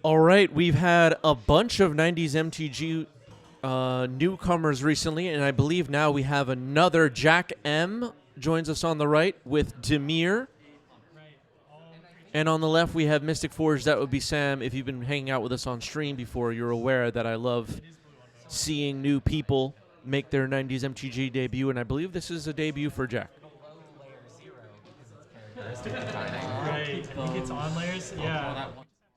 All right, we've had a bunch of 90s MTG newcomers recently, and I believe now we have another. Jack M joins us on the right with Dimir. And on the left, we have Mystic Forge. That would be Sam. If you've been hanging out with us on stream before, you're aware that I love seeing new people make their 90s MTG debut, and I believe this is a debut for Jack. Right, I think it's on layers. Yeah.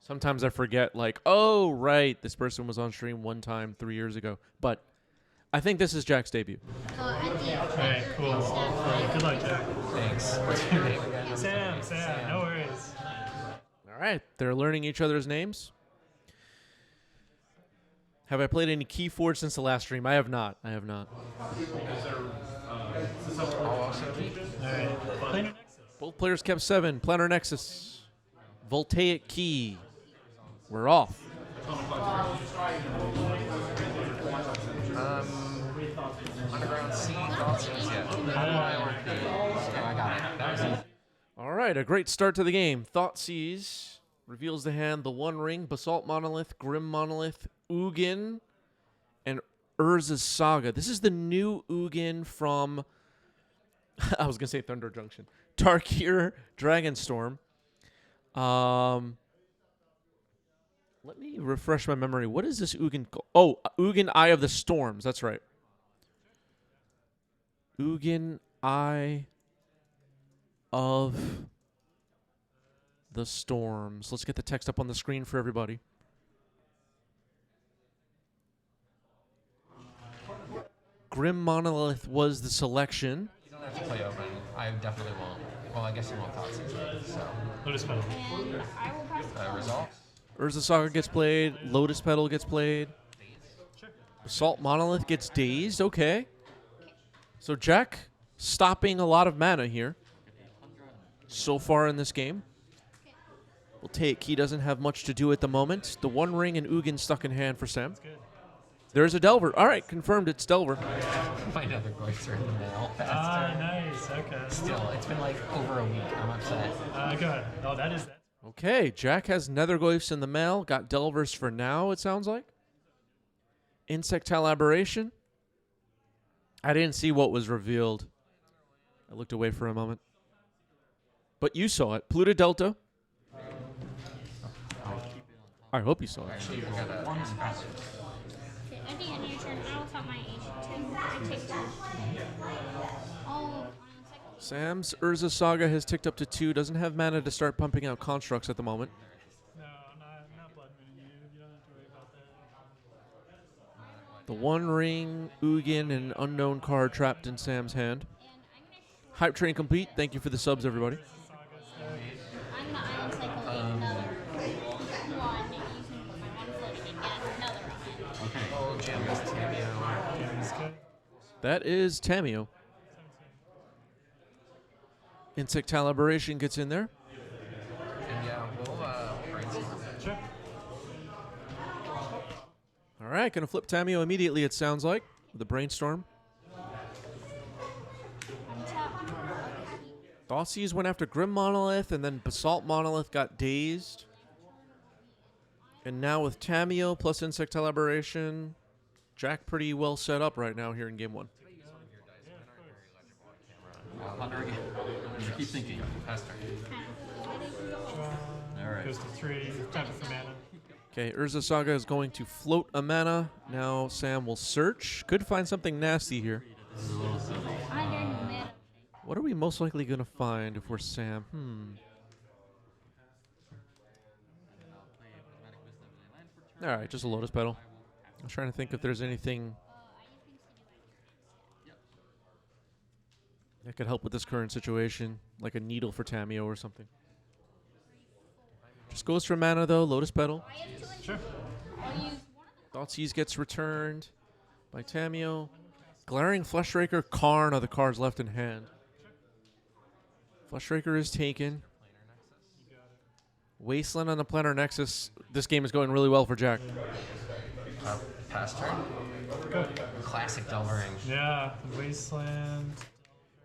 Sometimes I forget, like, oh, right, this person was on stream one time 3 years ago. But I think this is Jack's debut. Alright, cool. Good luck, Jack. Thanks. Sam, no worries. All right, they're learning each other's names. Have I played any Keyforge since the last stream? I have not. Alright, Planar Nexus. Both players kept 7. Planar Nexus. Voltaic Key. We're off. Underground Sea, Thoughtseize, yeah. I got it. That was easy. All right, a great start to the game. Thoughtseize reveals the hand, the One Ring, Basalt Monolith, Grim Monolith, Ugin, and Urza's Saga. This is the new Ugin from, I was going to say Thunder Junction, Tarkir Dragonstorm. Let me refresh my memory. What is this Ugin called? Oh, Ugin Eye of the Storms. That's right. Ugin Eye of the Storms. Let's get the text up on the screen for everybody. Grim Monolith was the selection. You don't have to play open. I definitely won't. Well, I guess you won't Thoughtseize, so. Lotus Petal. Results? Urza Saga gets played. Lotus Petal gets played. Assault Monolith gets dazed. Okay. So Jack stopping a lot of mana here so far in this game. We'll take. He doesn't have much to do at the moment. The One Ring and Ugin stuck in hand for Sam. There's a Delver. All right, confirmed it's Delver. My other voice are in the mail. Nice. Okay. Still, it's been like over a week. I'm upset. Good. Oh, that is that. Okay, Jack has Netherglyphs in the mail. Got Delvers for now, it sounds like. Insectile Aberration. I didn't see what was revealed. I looked away for a moment. But you saw it. Pluto Delta. I hope you saw it. At the end of your turn, I will top my H2. I take 2. Oh, Sam's Urza Saga has ticked up to 2. Doesn't have mana to start pumping out constructs at the moment. No, not Blood Moon. You don't have to worry about that. The One Ring, Ugin, and an unknown card trapped in Sam's hand. Hype train complete. Thank you for the subs, everybody. I'm going to Island Cycle another one using my one floating and get another on it. Okay. Oh, Jam is Tamio. Jam is good. That is Tamio. Insectile Aberration gets in there. And yeah, we'll brainstorm. Sure. All right, going to flip Tamio immediately, it sounds like, with a Brainstorm. Thoughtseize went after Grim Monolith, and then Basalt Monolith got dazed. And now with Tamio plus Insectile Aberration, Jack pretty well set up right now here in Game 1. Hunter again. Keep thinking. Pass turn. All right. Goes to 3. Tap it for mana. Okay, Urza Saga is going to float a mana. Now Sam will search. Could find something nasty here. What are we most likely going to find if we're Sam? All right, just a Lotus Petal. I'm trying to think if there's anything that could help with this current situation, like a Needle for Tamio or something. Just goes for mana, though. Lotus Petal. Sure. Thoughtseize gets returned by Tamio. Glaring Fleshraker, Karn are the cards left in hand. Fleshraker is taken. Wasteland on the Planar Nexus. This game is going really well for Jack. Pass turn. Classic Delvering. Yeah, Wasteland.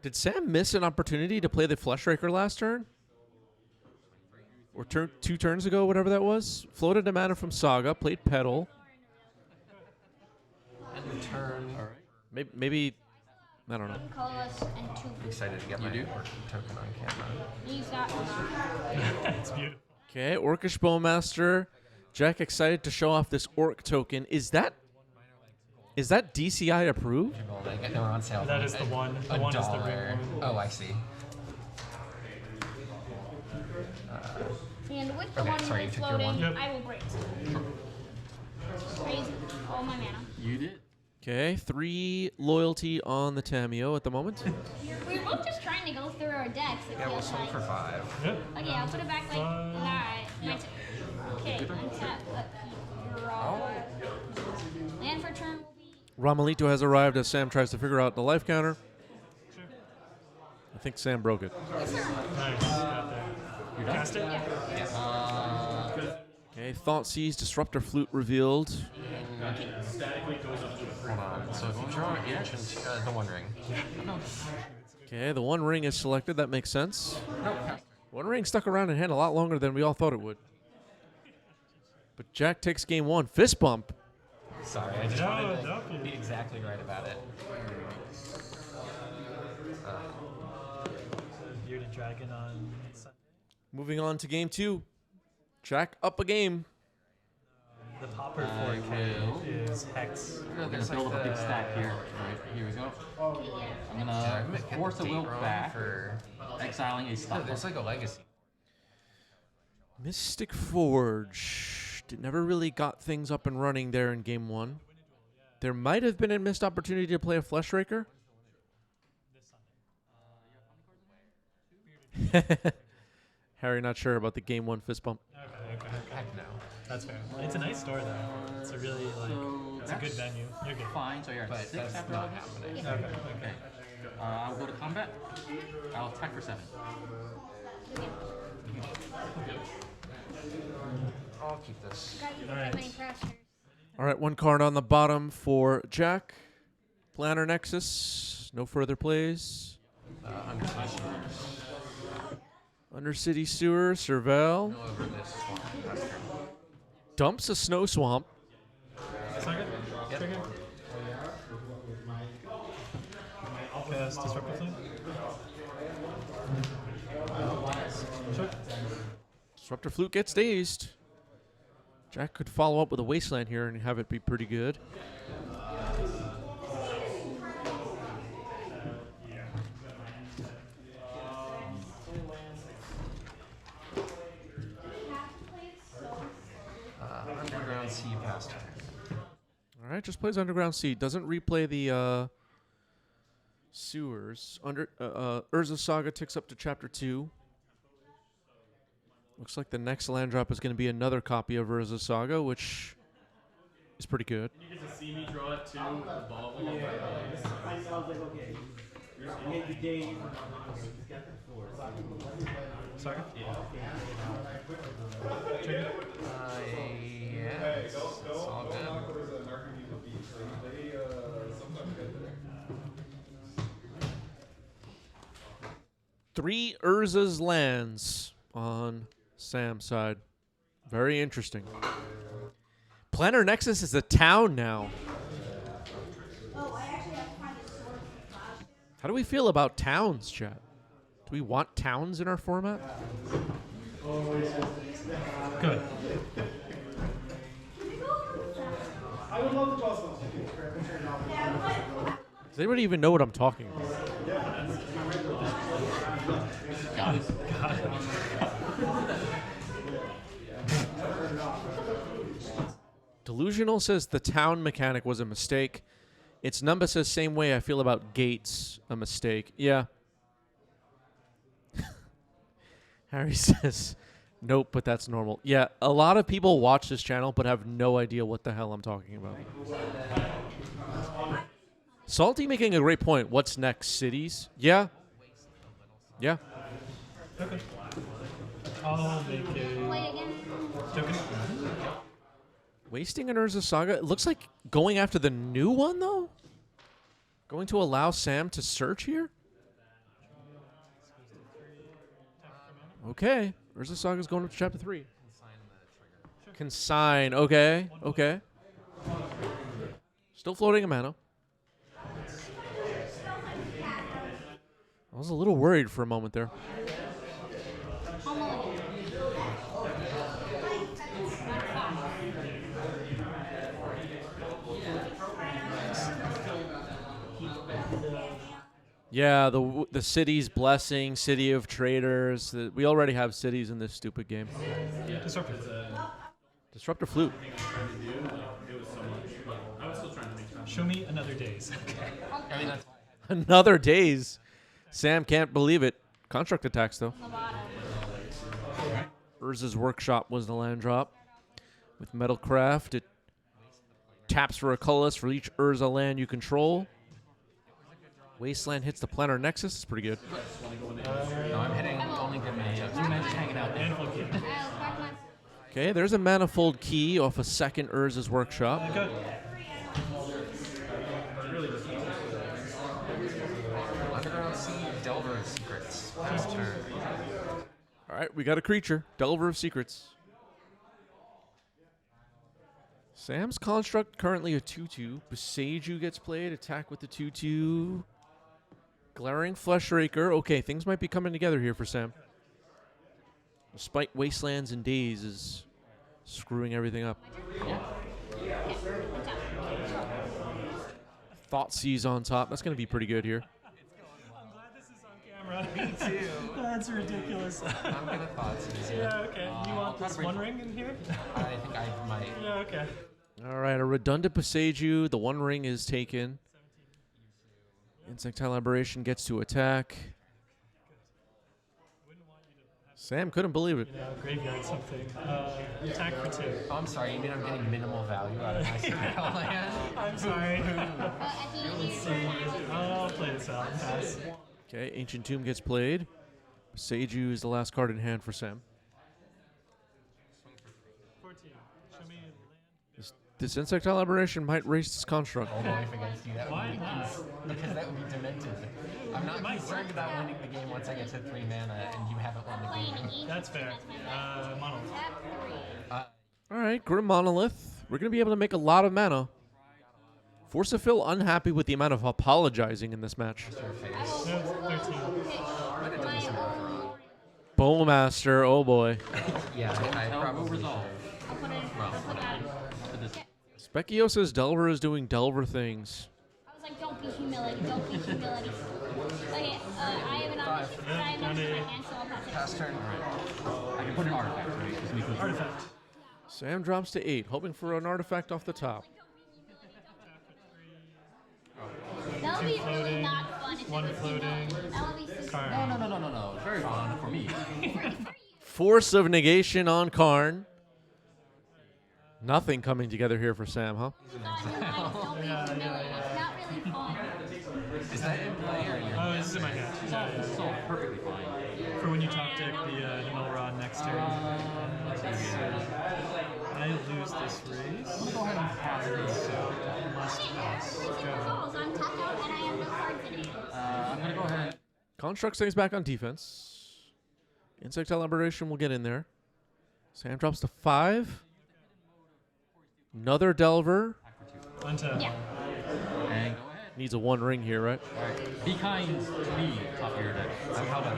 Did Sam miss an opportunity to play the Fleshraker last turn? or 2 turns ago, whatever that was. Floated a mana from Saga, played Petal. And return. All right. Maybe I don't know. Colorless and 2 blue. Excited to get my orc token on camera. Use that one. It's beautiful. Okay, Orcish Bowmaster. Jack excited to show off this orc token. Is that DCI approved? They were on sale. That is the one. The one is the real one. Oh, I see. And with the Okay, one sorry, with you took your floating, one? Yep. I will break. I use all my mana. You did. Okay, 3 loyalty on the Tameo at the moment. We were both just trying to go through our decks. It Yeah, we'll feels swing like. for 5. Yep. Okay, I'll put it back like that. Okay, untap, draw. Land for turn will be. Ramalito has arrived as Sam tries to figure out the life counter. I think Sam broke it. Nice. Got there. You cast it? Okay, Thoughtseize, Disruptor Flute revealed. Hold on. So if you draw an ancient, the One Ring. Okay, the One Ring is selected. That makes sense. Nope. Pass. One Ring stuck around in hand a lot longer than we all thought it would. But Jack takes game 1. Fist bump. Sorry, I just No, wanted to no. be exactly right about it. Bearded Dragon on Sunday. Moving on to game 2. Jack up a game. The Popper I 4K will. is Hex. We're gonna build up a big stack here. All right, here we go. Okay, yeah. I'm Yeah, gonna I'm getting force the a date Wilt wrong back, for. exiling a No, stop. there's like a legacy. Mystic Forge. Never really got things up and running there in game 1. There might have been a missed opportunity to play a Flesh Raker. Harry not sure about the game 1 fist bump. Okay. Heck no. That's fair. It's a nice store though. It's a really it's a good venue. You're good. Fine, so you're at But 6 that's after not all this? happening. Okay. Okay. I'll go to combat. I'll attack for 7. I'll keep this. Guys, you don't Alright. have any pressures. All right, 1 card on the bottom for Jack. Planner Nexus. No further plays. Undercity Sewer. Serval. Go over this one. Pass turn. Dumps a Snow Swamp. Second. Yep. Trigger. Cast Disruptive Flame. Sure. Disruptor Flute gets dazed. Jack could follow up with a Wasteland here and have it be pretty good. Underground Sea pass turn. All right, just plays Underground Sea. Doesn't replay the sewers. Urza Saga ticks up to Chapter 2. Looks like the next land drop is going to be another copy of Urza Saga, which is pretty good. You get to see me draw it too, the ball. I was like, okay, hit the game. Second. Yeah, it's all good. Three Urza's lands on Sam's side. Very interesting. Planner Nexus is a town now. How do we feel about towns, chat? Do we want towns in our format? Good. I would love to draw something. Does anybody even know what I'm talking about? Got it. Delusional says the town mechanic was a mistake. It's Numba says same way I feel about gates, a mistake. Yeah. Harry says, nope, but that's normal. Yeah, a lot of people watch this channel but have no idea what the hell I'm talking about. Salty making a great point. What's next? Cities? Yeah. Yeah. Okay. I'll make Play a again. token. Wasting an Urza Saga. It looks like going after the new one, though? Going to allow Sam to search here? Okay. Urza Saga's going up to chapter 3. Consign the trigger. Consign. Okay. Okay. Still floating a mana. I was a little worried for a moment there. Yeah, the city's blessing, city of traders. We already have cities in this stupid game. Yeah, Disruptor. Disruptor Flute. It was so much. I was still trying to make time. Show me another days. I mean, that's Another days. Sam can't believe it. Construct attacks, though. Urza's Workshop was the land drop. With Metalcraft, it taps for a colorless for each Urza land you control. Wasteland hits the Planar Nexus. It's pretty good. no. I'm hitting only good matchups. You guys just hanging out there. Handful key. Okay, there's a Manifold Key off a second Urza's Workshop. Good. Underground Sea, Delver of Secrets. First turn. All right, we got a creature. Delver of Secrets. Sam's Construct currently a 2-2. Beseiju gets played. Attack with the 2-2. Glaring Fleshraker. Okay, things might be coming together here for Sam. Despite Wastelands and Days is screwing everything up. Thoughtseize on top. That's going to be pretty good here. I'm glad this is on camera. Me too. That's ridiculous. I'm gonna thoughts. Yeah, okay. You I'll want try this to one bring- ring in here? I think I might. Yeah, okay. All right, a redundant Beseiju. The one ring is taken. Insectile Aberration gets to attack. Sam couldn't believe it. You know, graveyard something. Attack for 2. Oh, I'm sorry. You mean I'm getting minimal value out of my secret land? I'm sorry. I'll play this out. Pass. Okay, Ancient Tomb gets played. Beseiju is the last card in hand for Sam. 14. Show me land. This Insectile Aberration might raise its construct. Oh, if against you, that would Why be not? because that would be demented. I'm not concerned about winning the game once I get to 3 mana and you haven't won the game. That's fair. Monolith. All right, Grim Monolith. We're going to be able to make a lot of mana. Force of Phil unhappy with the amount of apologizing in this match. Your face. No, 13. Might have done this in wrong. Bowmaster, oh boy. Yeah, I probably resolve. I'll put it in. I'll put that. Specchio says Delver is doing Delver things. I was like, don't be humility, don't be humility. Okay, I have an option. I have an option in my hand, so I'll pass it. Pass turn. I can put an artifact, right? Just make it- Artifact. Sam drops to 8, hoping for an artifact off the top. That would be really Floating. not fun if One it was floating. That would be super Karn. No. Very fun for me. Force of Negation on Karn. Nothing coming together here for Sam, huh? Don't be humility. It's not really fun. Is that in play or you're Oh, this is in my hand. Yeah, It's all perfectly fine. For when you top deck the Himmel Rod next turn. I lose this race. Go ahead and pass this. So must pass. This is Go. calls. I'm tapped out and I have no cards in hand. I'm gonna go ahead. Construct stays back on defense. Insectile Aberration will get in there. Sam drops to 5. Another Delver. Untap. Yeah. And go ahead. Needs a 1 ring here, right? All right. Be kind to me, top of your deck. I'm held up.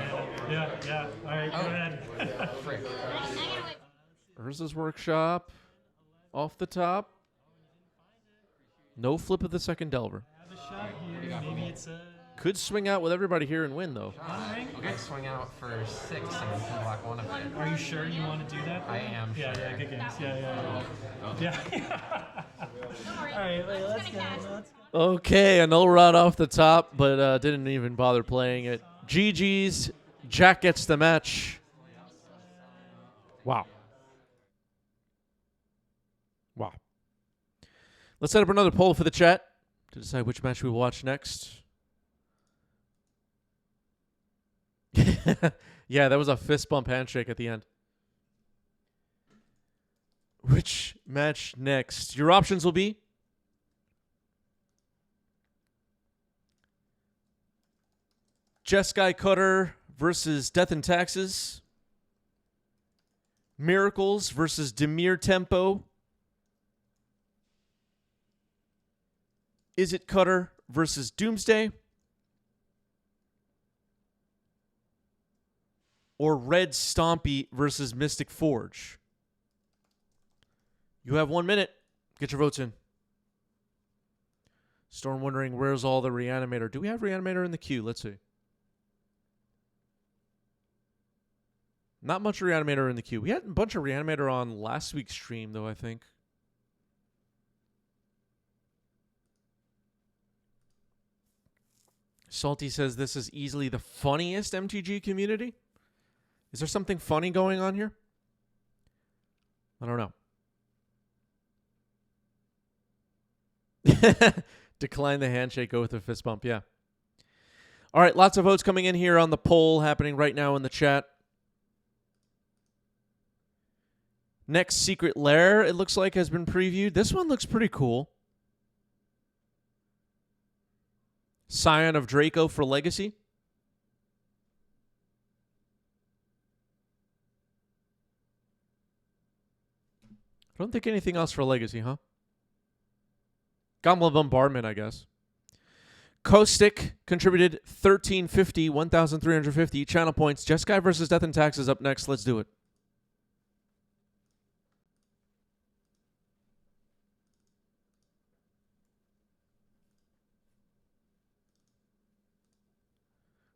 Yeah. All right, go ahead. Frick. I gotta wait. Urza's Workshop. Off the top. No flip of the second Delver. Have a shot here. Maybe it's a Could swing out with everybody here and win, though. one ring. Okay, swing out for 6 and you can block 1 of it. Are you sure you want to do that? I am Yeah, sure. good games. Yeah. Don't worry. All right, wait, I'm let's just go. gonna cast. Let's go. Okay, a null rod off the top, but didn't even bother playing it. GG's. Jack gets the match. Wow. Let's set up another poll for the chat to decide which match we watch next. Yeah, that was a fist bump handshake at the end. Which match next? Your options will be Jeskai Cutter versus Death and Taxes. Miracles versus Dimir Tempo. Is It Cutter versus Doomsday? Or Red Stompy versus Mystic Forge? You have 1 minute. Get your votes in. Storm wondering, where's all the Reanimator? Do we have Reanimator in the queue? Let's see. Not much Reanimator in the queue. We had a bunch of Reanimator on last week's stream, though, I think. Salty says this is easily the funniest MTG community. Is there something funny going on here? I don't know. Decline the handshake, go with a fist bump. Yeah. All right, lots of votes coming in here on the poll happening right now in the chat. Next Secret Lair, it looks like, has been previewed. This one looks pretty cool. Scion of Draco for Legacy. I don't think anything else for Legacy, huh? Gauntlet Bombardment, I guess. Caustic contributed 1,350, 1,350 channel points. Jeskai versus Death and Taxes up next. Let's do it.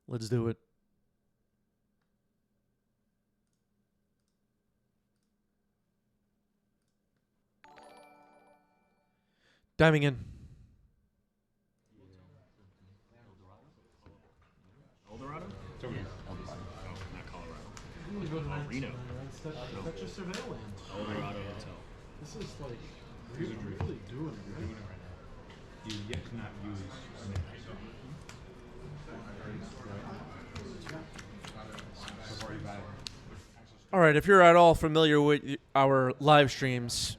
Let's do it. Diving in. Eldorado? It's over here. No, not Colorado. Reno. That's just surveillance. Eldorado Hotel. This is like really doing it. Doing it right now. You yet cannot use All right, if you're at all familiar with our live streams,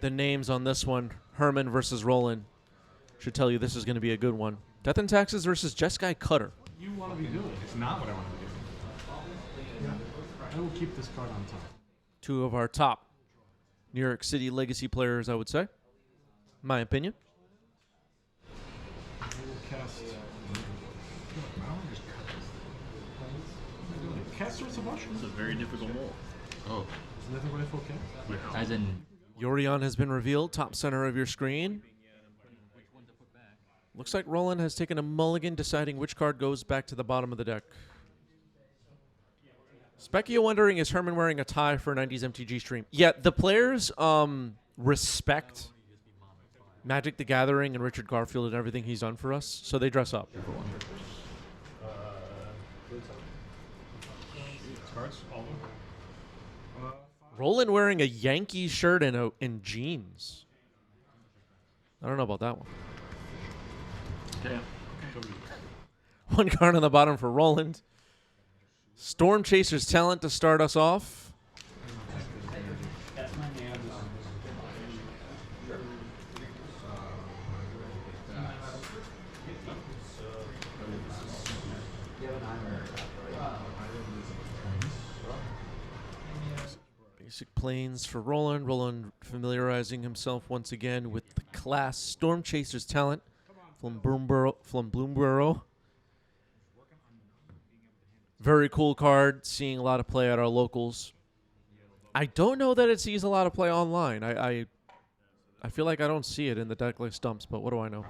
the names on this one, Herman versus Roland, should tell you this is going to be a good one. Death and Taxes versus Jeskai Cutter. You want to be doing. It's not what I want to do. Yeah. I will keep this card on top. Two of our top New York City Legacy players, I would say. My opinion. I will cast. Cast Source of Mushroom. It's a very difficult role. Oh. Isn't that the rightful cast? As in, Yorion has been revealed, top center of your screen. Looks like Roland has taken a mulligan, deciding which card goes back to the bottom of the deck. Specio wondering, is Herman wearing a tie for 90s MTG stream? Yeah, the players respect Magic the Gathering and Richard Garfield and everything he's done for us, so they dress up. Cards, all of them. Roland wearing a Yankees shirt and jeans. I don't know about that one. okay. One card on the bottom for Roland. Storm Chaser's Talent to start us off. Basic planes for Roland. Roland familiarizing himself once again with the class Storm Chaser's Talent from Bloomborough. Very cool card. Seeing a lot of play at our locals. I don't know that it sees a lot of play online. I feel like I don't see it in the deck list dumps, but what do I know?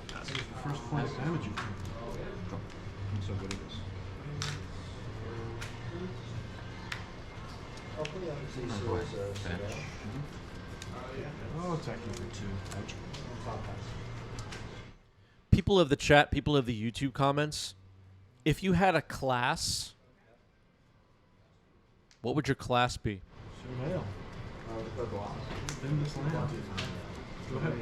This is the first point of damage you can. So what is this? Oh, attacking for 2. Ouch. People of the chat, people of the YouTube comments, if you had a class, what would your class be? Surveil. Then this land. Go ahead.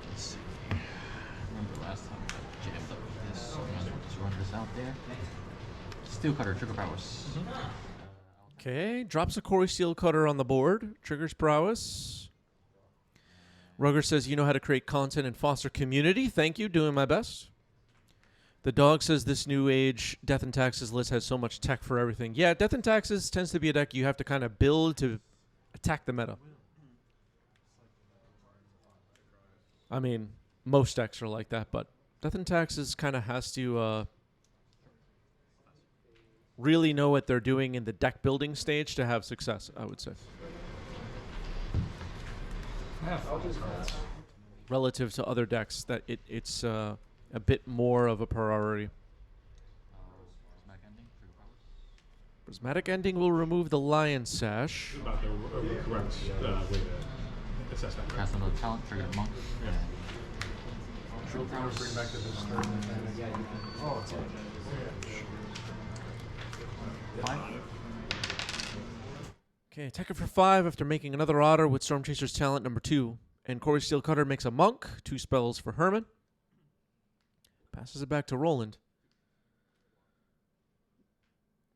Let's see. Remember last time I got jammed up with this. So I might as well just run this out there. Steel Cutter, Trigger Prowess. Okay, drops a Corey Steel Cutter on the board. Triggers prowess. Rugger says, you know how to create content and foster community. Thank you, doing my best. The dog says this new age Death and Taxes list has so much tech for everything. Yeah, Death and Taxes tends to be a deck you have to kind of build to attack the meta. I mean, most decks are like that, but Death and Taxes kind of has to really know what they're doing in the deck building stage to have success, I would say. Relative to other decks, that it's a bit more of a priority. Prismatic ending for your powers. Prismatic Ending will remove the Lion Sash. About the correct way to assess that. Cast another talent, trigger monk. Bring back to this turn. Oh, it's Fine. Okay, attacker for 5 after making another otter with Storm Chaser's talent number 2. And Corey Steelcutter makes a monk, 2 spells for Herman. Passes it back to Roland.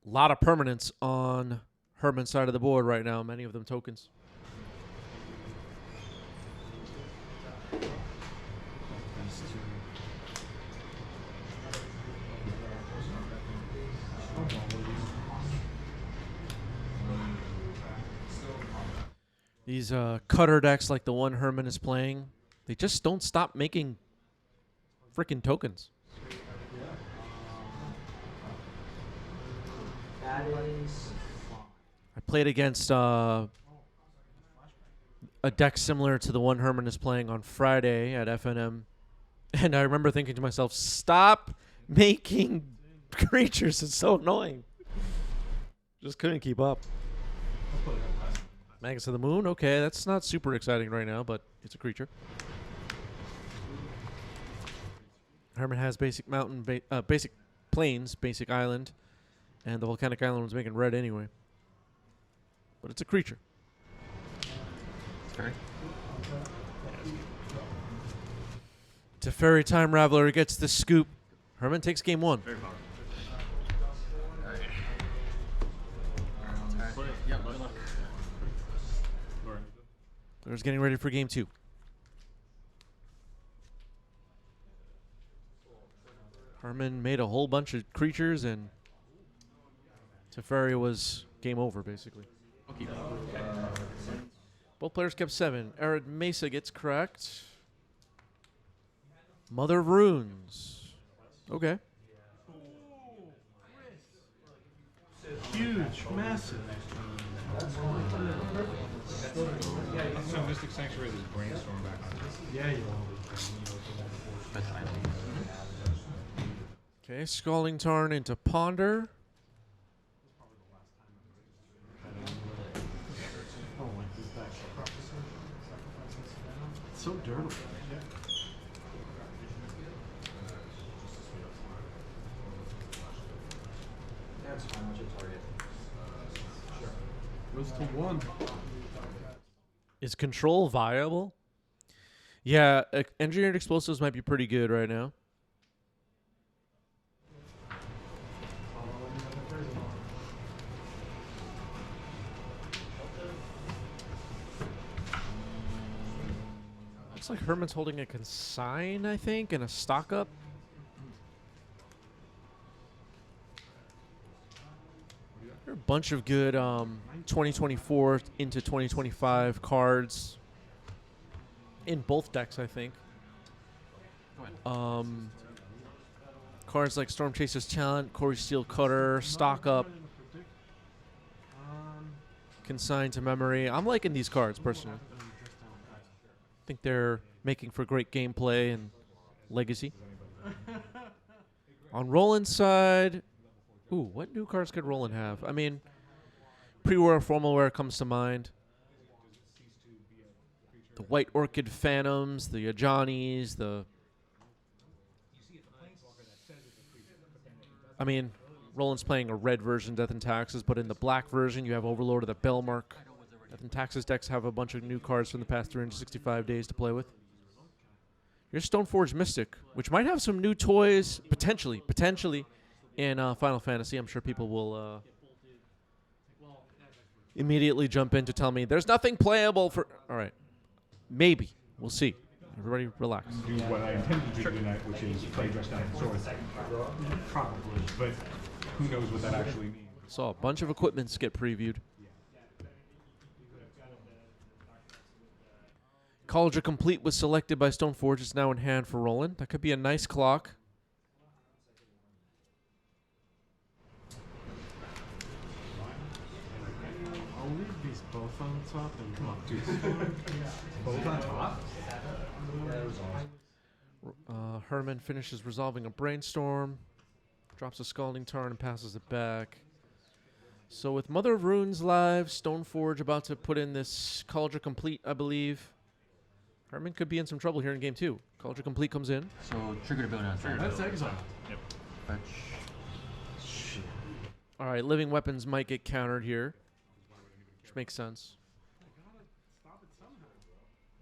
A lot of permanents on Herman's side of the board right now, many of them tokens. These two. These cutter decks like the one Herman is playing, they just don't stop making freaking tokens. That is I played against a deck similar to the one Herman is playing on Friday at FNM, and I remember thinking to myself, stop making creatures, it's so annoying. Just couldn't keep up. Magus of the Moon, okay, that's not super exciting right now, but it's a creature. Herman has basic mountain, basic plains, basic island, and the volcanic island was making red anyway. But it's a creature. Teferi. Teferi Time Raveler gets the scoop. Herman takes game 1. Very powerful. Yeah, good luck. There's getting ready for game 2. Herman made a whole bunch of creatures, and Teferi was game over, basically. Okay. Both players kept 7. Arid Mesa gets cracked. Mother of Runes. Okay. huge, massive. So Mystic Sanctuary is brainstorm back on this. Yeah, you will. That's fine. Okay, Scalding Tarn into Ponder. Oh, like this back. It's so durable. That's fine. What's your target? Goes to 1. Is Control viable? Yeah, Engineered Explosives might be pretty good right now. Looks like Herman's holding a Consign, I think, and a Stock Up. There are a bunch of good 2024 into 2025 cards in both decks, I think. Go ahead. Cards like Storm Chaser's Talent, Corey Steel Cutter, Stock Up, Consign to Memory. I'm liking these cards, personally. I think they're making for great gameplay and legacy. On Roland's side, ooh, what new cards could Roland have? I mean, Pre-War Formal Wear comes to mind. The White Orchid Phantoms, the Ajani's, the... I mean, Roland's playing a red version, Death and Taxes, but in the black version, you have Overlord of the Bellmark. Death and Taxes decks have a bunch of new cards from the past 365 days to play with. Here's Stoneforge Mystic, which might have some new toys, potentially, in Final Fantasy. I'm sure people will immediately jump in to tell me there's nothing playable for... All right. Maybe. We'll see. Everybody relax. Do what I intended to do tonight, which is play dress down and swords. Probably, but who knows what that actually means. Saw a bunch of equipments get previewed. College of Complete was selected by Stoneforge. It's now in hand for Roland. That could be a nice clock. I'll leave these both on top and drop these. Both on top? Herman finishes resolving a brainstorm, drops a scalding tarn, and passes it back. So with Mother of Runes live, Stoneforge about to put in this College of Complete, I believe. Herman could be in some trouble here in game 2. College of Complete comes in. So trigger the ability on turn. That's exile. Yep. Fetch. Shit. All right, living weapons might get countered here, which makes sense.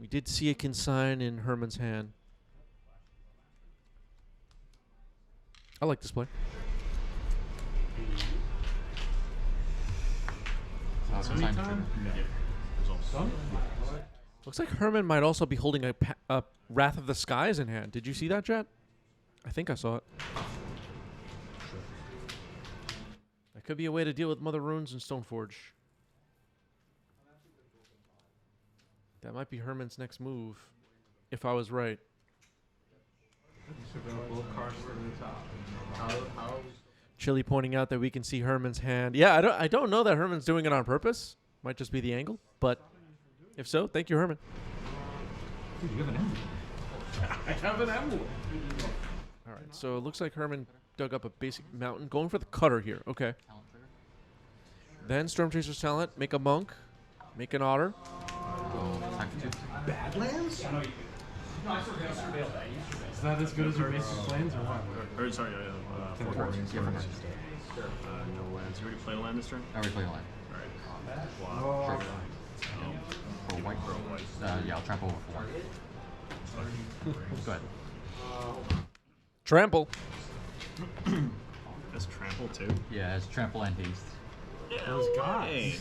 We did see a consign in Herman's hand. I like this play. So it's time to trigger. Done? Looks like Herman might also be holding a Wrath of the Skies in hand. Did you see that, Jet? I think I saw it. That could be a way to deal with Mother Runes and Stoneforge. That might be Herman's next move, if I was right. Chili pointing out that we can see Herman's hand. Yeah, I don't know that Herman's doing it on purpose. Might just be the angle, but if so, thank you, Herman. Dude, you have an emblem. I have an emblem. All right, so it looks like Herman dug up a basic mountain, going for the cutter here. Okay. Talent trigger. Then Storm Chaser's talent, make a monk, make an otter. Go attack for 2. Badlands? Is that as good as your basic plans or what? Or, sorry, 4 cards. Yeah, 4 cards. No lands. You already played a land this turn? I already played a line. Alright. Wow. Sure. For white. Yeah, I'll trample over 4. Go ahead. Trample. That's trample too. Yeah, it's trample and haste. Those guys. Hey.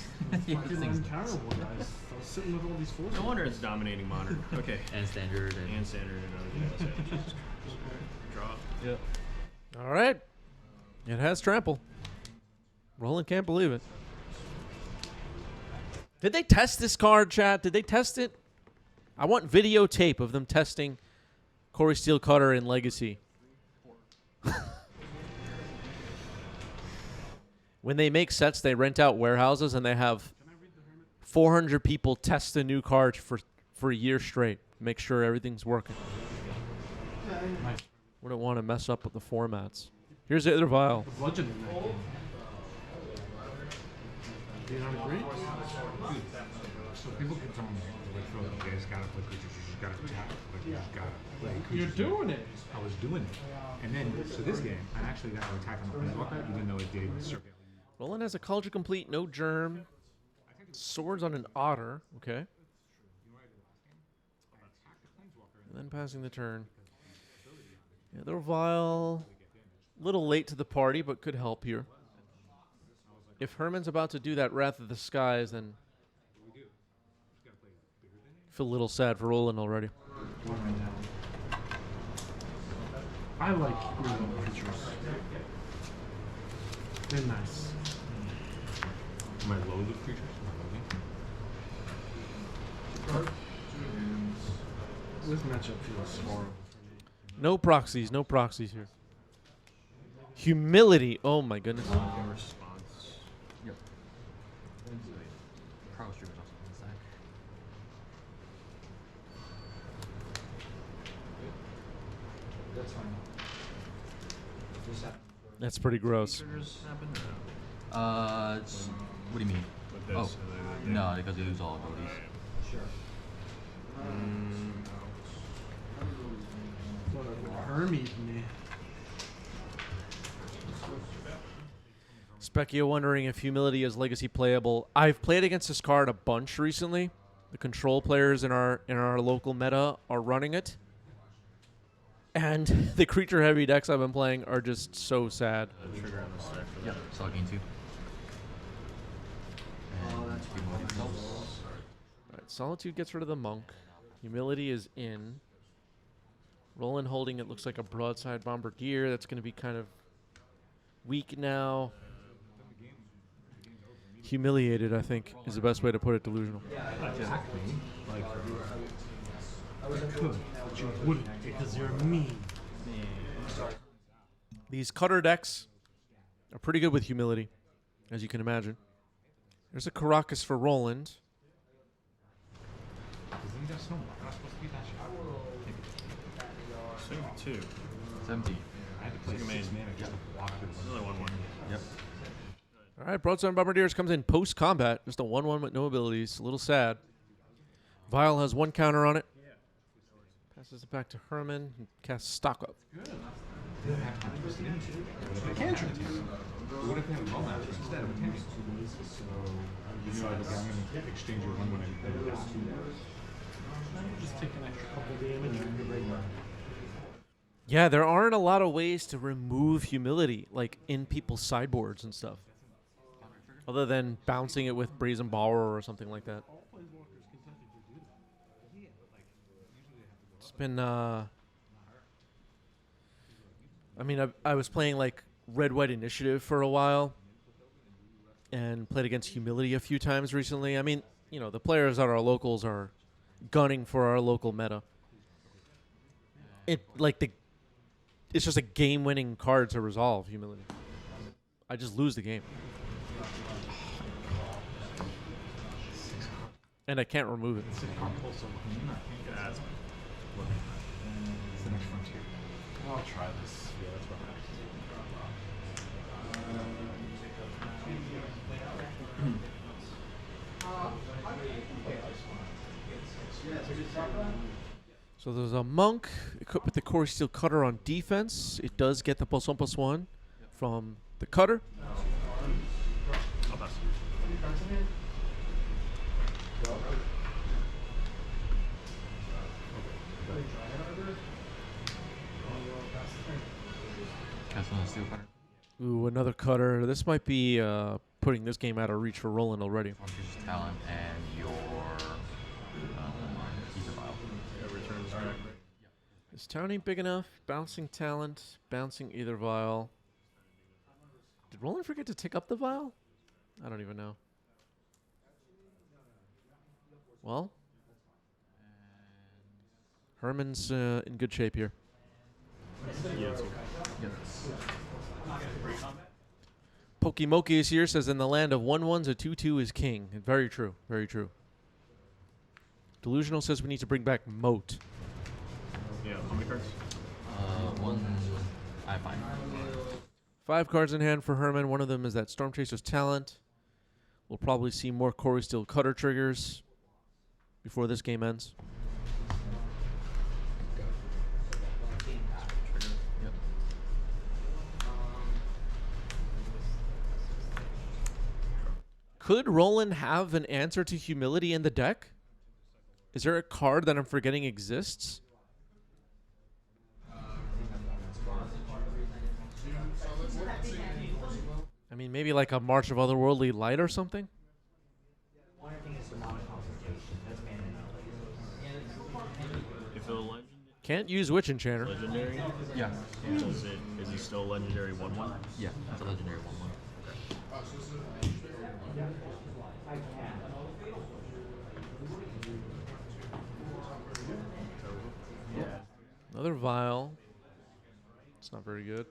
Yeah, Fucking things- uncounterable guys. I was sitting with all these fools. No wonder it's dominating modern. Okay. and standard. And standard and other things. Draw. Yeah. All right. It has trample. Roland can't believe it. Did they test this card, chat? Did they test it? I want videotape of them testing Corey Steel Cutter in Legacy. When they make sets, they rent out warehouses and they have 400 people test the new card for a year straight. Make sure everything's working. Wouldn't want to mess up with the formats. Here's the other vial. The bludgeon in that game. Do you not agree? So people can tell me, like, Phil, you guys gotta play creatures, you just gotta attack, like, you just gotta play creatures. You're doing it. I was doing it. And then, so this game, I actually got to attack on the Planeswalker, even though it did surveil. Roland has a Culture Complete, no germ. Swords on an otter. Okay. And then passing the turn. Yeah, the vial. Little late to the party, but could help here. If Herman's about to do that Wrath of the Skies, then feel a little sad for Roland already. I like real creatures. They're nice. Am I low with creatures? Am I loading? This matchup feels horrible for me. No proxies, no proxies here. Humility. Oh my goodness. Response. Yep. Cross trigger's also on the side. That's fine. This happened. That's pretty gross. Triggers happen? It's, what do you mean? With this. Oh, no, because they lose all abilities. Sure. Hermes me. Specchio wondering if Humility is Legacy playable. I've played against this card a bunch recently. The control players in our local meta are running it. And the creature heavy decks I've been playing are just so sad. Trigger on this side for Yep, that. so gain 2. And that's two more fine. heals. All right, Solitude gets rid of the monk. Humility is in. Roland holding it looks like a broadside bombardier. That's going to be kind of weak now. Humiliated, I think, is the best way to put it. Delusional. Attack me. Like, I could, but you wouldn't. Because you're mean. These cutter decks are pretty good with humility, as you can imagine. There's a Caracas for Roland. Isn't that snowball? Am I supposed to beat that shit? Swing for 2. It's empty. I had to play 6 mana just to block this. Another 1/1. Yep. All right, Broadside Bombardiers comes in post-combat. Just a 1/1 with no abilities. A little sad. Vial has 1 counter on it. Passes it back to Herman. And casts Stock Up. They don't have to twist it into it. They can twist it. What if they have a moment instead of a tennis? So, you know, I'm going to exchange your 1/1 and play the last 2. Just take an extra couple damage and you're right. Yeah, there aren't a lot of ways to remove humility, like in people's sideboards and stuff. Other than bouncing it with Brazen Borrower or something like that. It's been, I mean, I was playing like Red-White Initiative for a while and played against Humility a few times recently. I mean, you know, the players at our locals are gunning for our local meta. It's just a game-winning card to resolve Humility. I just lose the game. And I can't remove it. It's the next frontier. I'll try this. Yeah, that's what So there's a Monk equipped with the Core Steel Cutter on defense. It does get the +1/+1 from the Cutter. I'll pass. Cast on the steel cutter. Ooh, another Cutter. This might be putting this game out of reach for Roland already. Fortress Talent and your Ether Vial. Yeah, returns back. This town ain't big enough. Bouncing Talent, bouncing Either Vial. Did Roland forget to tick up the Vial? I don't even know. Well, Herman's in good shape here. Yeah, it's okay. Pokimoki is here, says in the land of 1/1s, a 2/2 is king. And very true, very true. Delusional says we need to bring back Moat. Yeah, how many cards? 1. I have 5. 5 cards in hand for Herman. One of them is that Storm Chaser's Talent. We'll probably see more Core Steel Cutter triggers before this game ends. Yep. Could Roland have an answer to Humility in the deck? Is there a card that I'm forgetting exists? I mean, maybe like a March of Otherworldly Light or something? If a legend Can't use Witch Enchanter. legendary, Yeah. is he still legendary 1/1? Yeah. It's a legendary 1/1. Another Vial. It's not very good.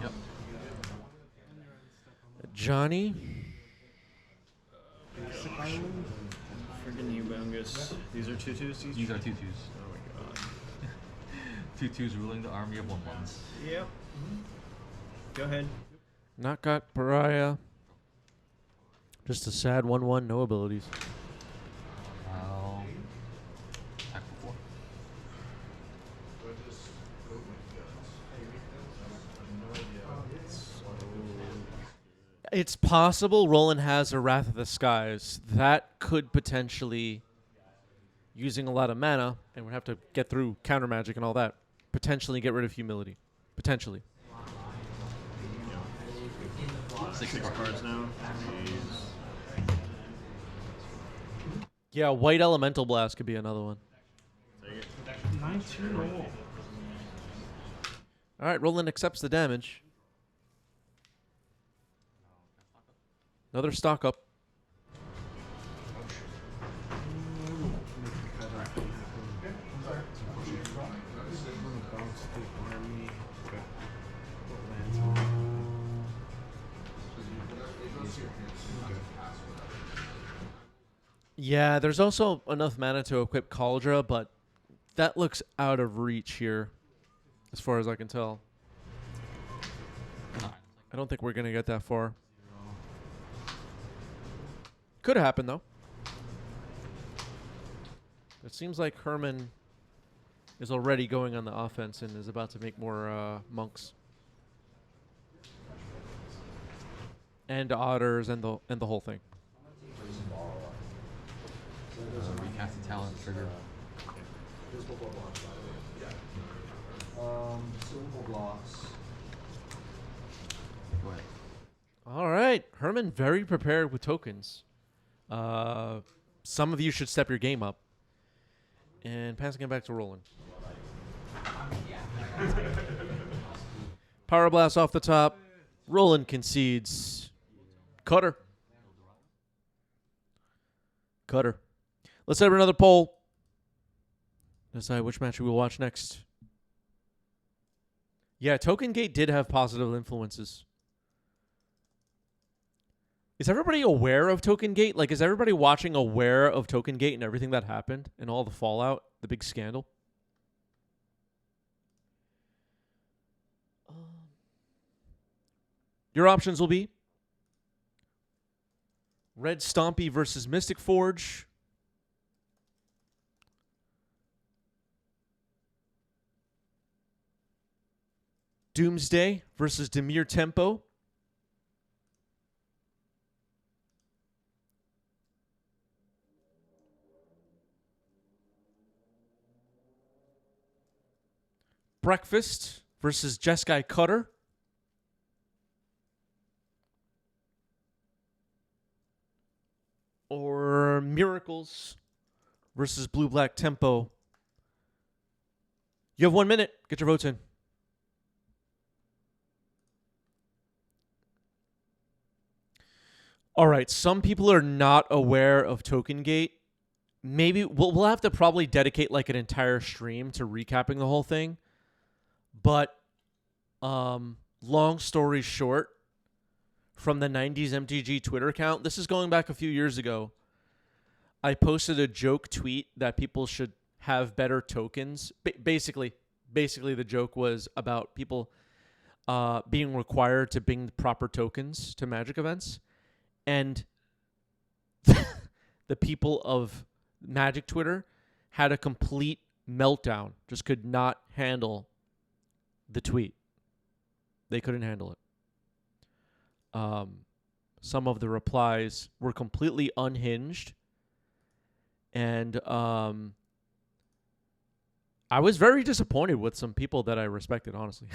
Yep. Johnny. Friggin' you, Bungus. These are 2/2s each? These are 2/2s. Oh my god. 2/2s ruling the army of 1/1s. Yep. Go ahead. Not got Pariah. Just a sad 1/1, no abilities. Attack for 4. It's possible Roland has a Wrath of the Skies. That could potentially, using a lot of mana, and we'd have to get through counter magic and all that, potentially get rid of Humility. Potentially. 6 cards now. Jeez. Yeah, White Elemental Blast could be another one. 19 roll. All right, Roland accepts the damage. Another stock up. Yeah, there's also enough mana to equip Cauldra, but that looks out of reach here, as far as I can tell. I don't think we're going to get that far. Could happen, though. It seems like Herman is already going on the offense and is about to make more monks. And otters and the whole thing. Recast the talent trigger. Silver blocks. Go ahead. All right. Herman very prepared with tokens. Some of you should step your game up. And passing it back to Roland. Power Blast off the top. Roland concedes. Cutter. Let's have another poll. Decide which match we will watch next. Yeah, Token Gate did have positive influences. Is everybody aware of Token Gate? Like, is everybody watching aware of Token Gate and everything that happened and all the fallout, the big scandal? Your options will be Red Stompy versus Mystic Forge. Doomsday versus Dimir Tempo. Breakfast versus Jeskai Cutter. Or Miracles versus Blue-Black Tempo. You have 1 minute. Get your votes in. All right, some people are not aware of Token Gate. Maybe we'll have to probably dedicate like an entire stream to recapping the whole thing. But long story short, from the 90s MTG Twitter account, this is going back a few years ago, I posted a joke tweet that people should have better tokens. Basically the joke was about people being required to bring the proper tokens to Magic events. And the people of Magic Twitter had a complete meltdown. Just could not handle the tweet. They couldn't handle it. Some of the replies were completely unhinged. And I was very disappointed with some people that I respected, honestly.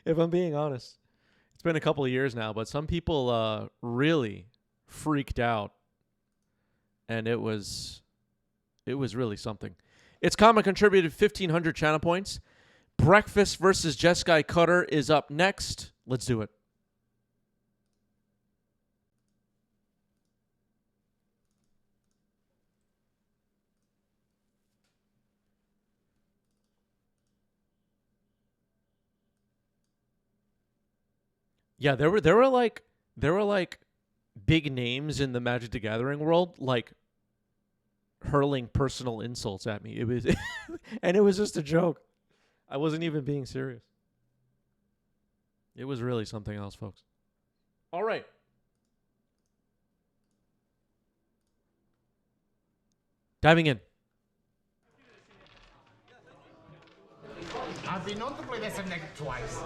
If I'm being honest. It's been a couple of years now, but some people really freaked out. And it was really something. It's Common contributed 1,500 channel points. Breakfast versus Jeskai Cutter is up next. Let's do it. Yeah, there were like big names in the Magic the Gathering world like hurling personal insults at me. It was and it was just a joke. I wasn't even being serious. It was really something else, folks. All right. Diving in. I've been known to play this neck twice.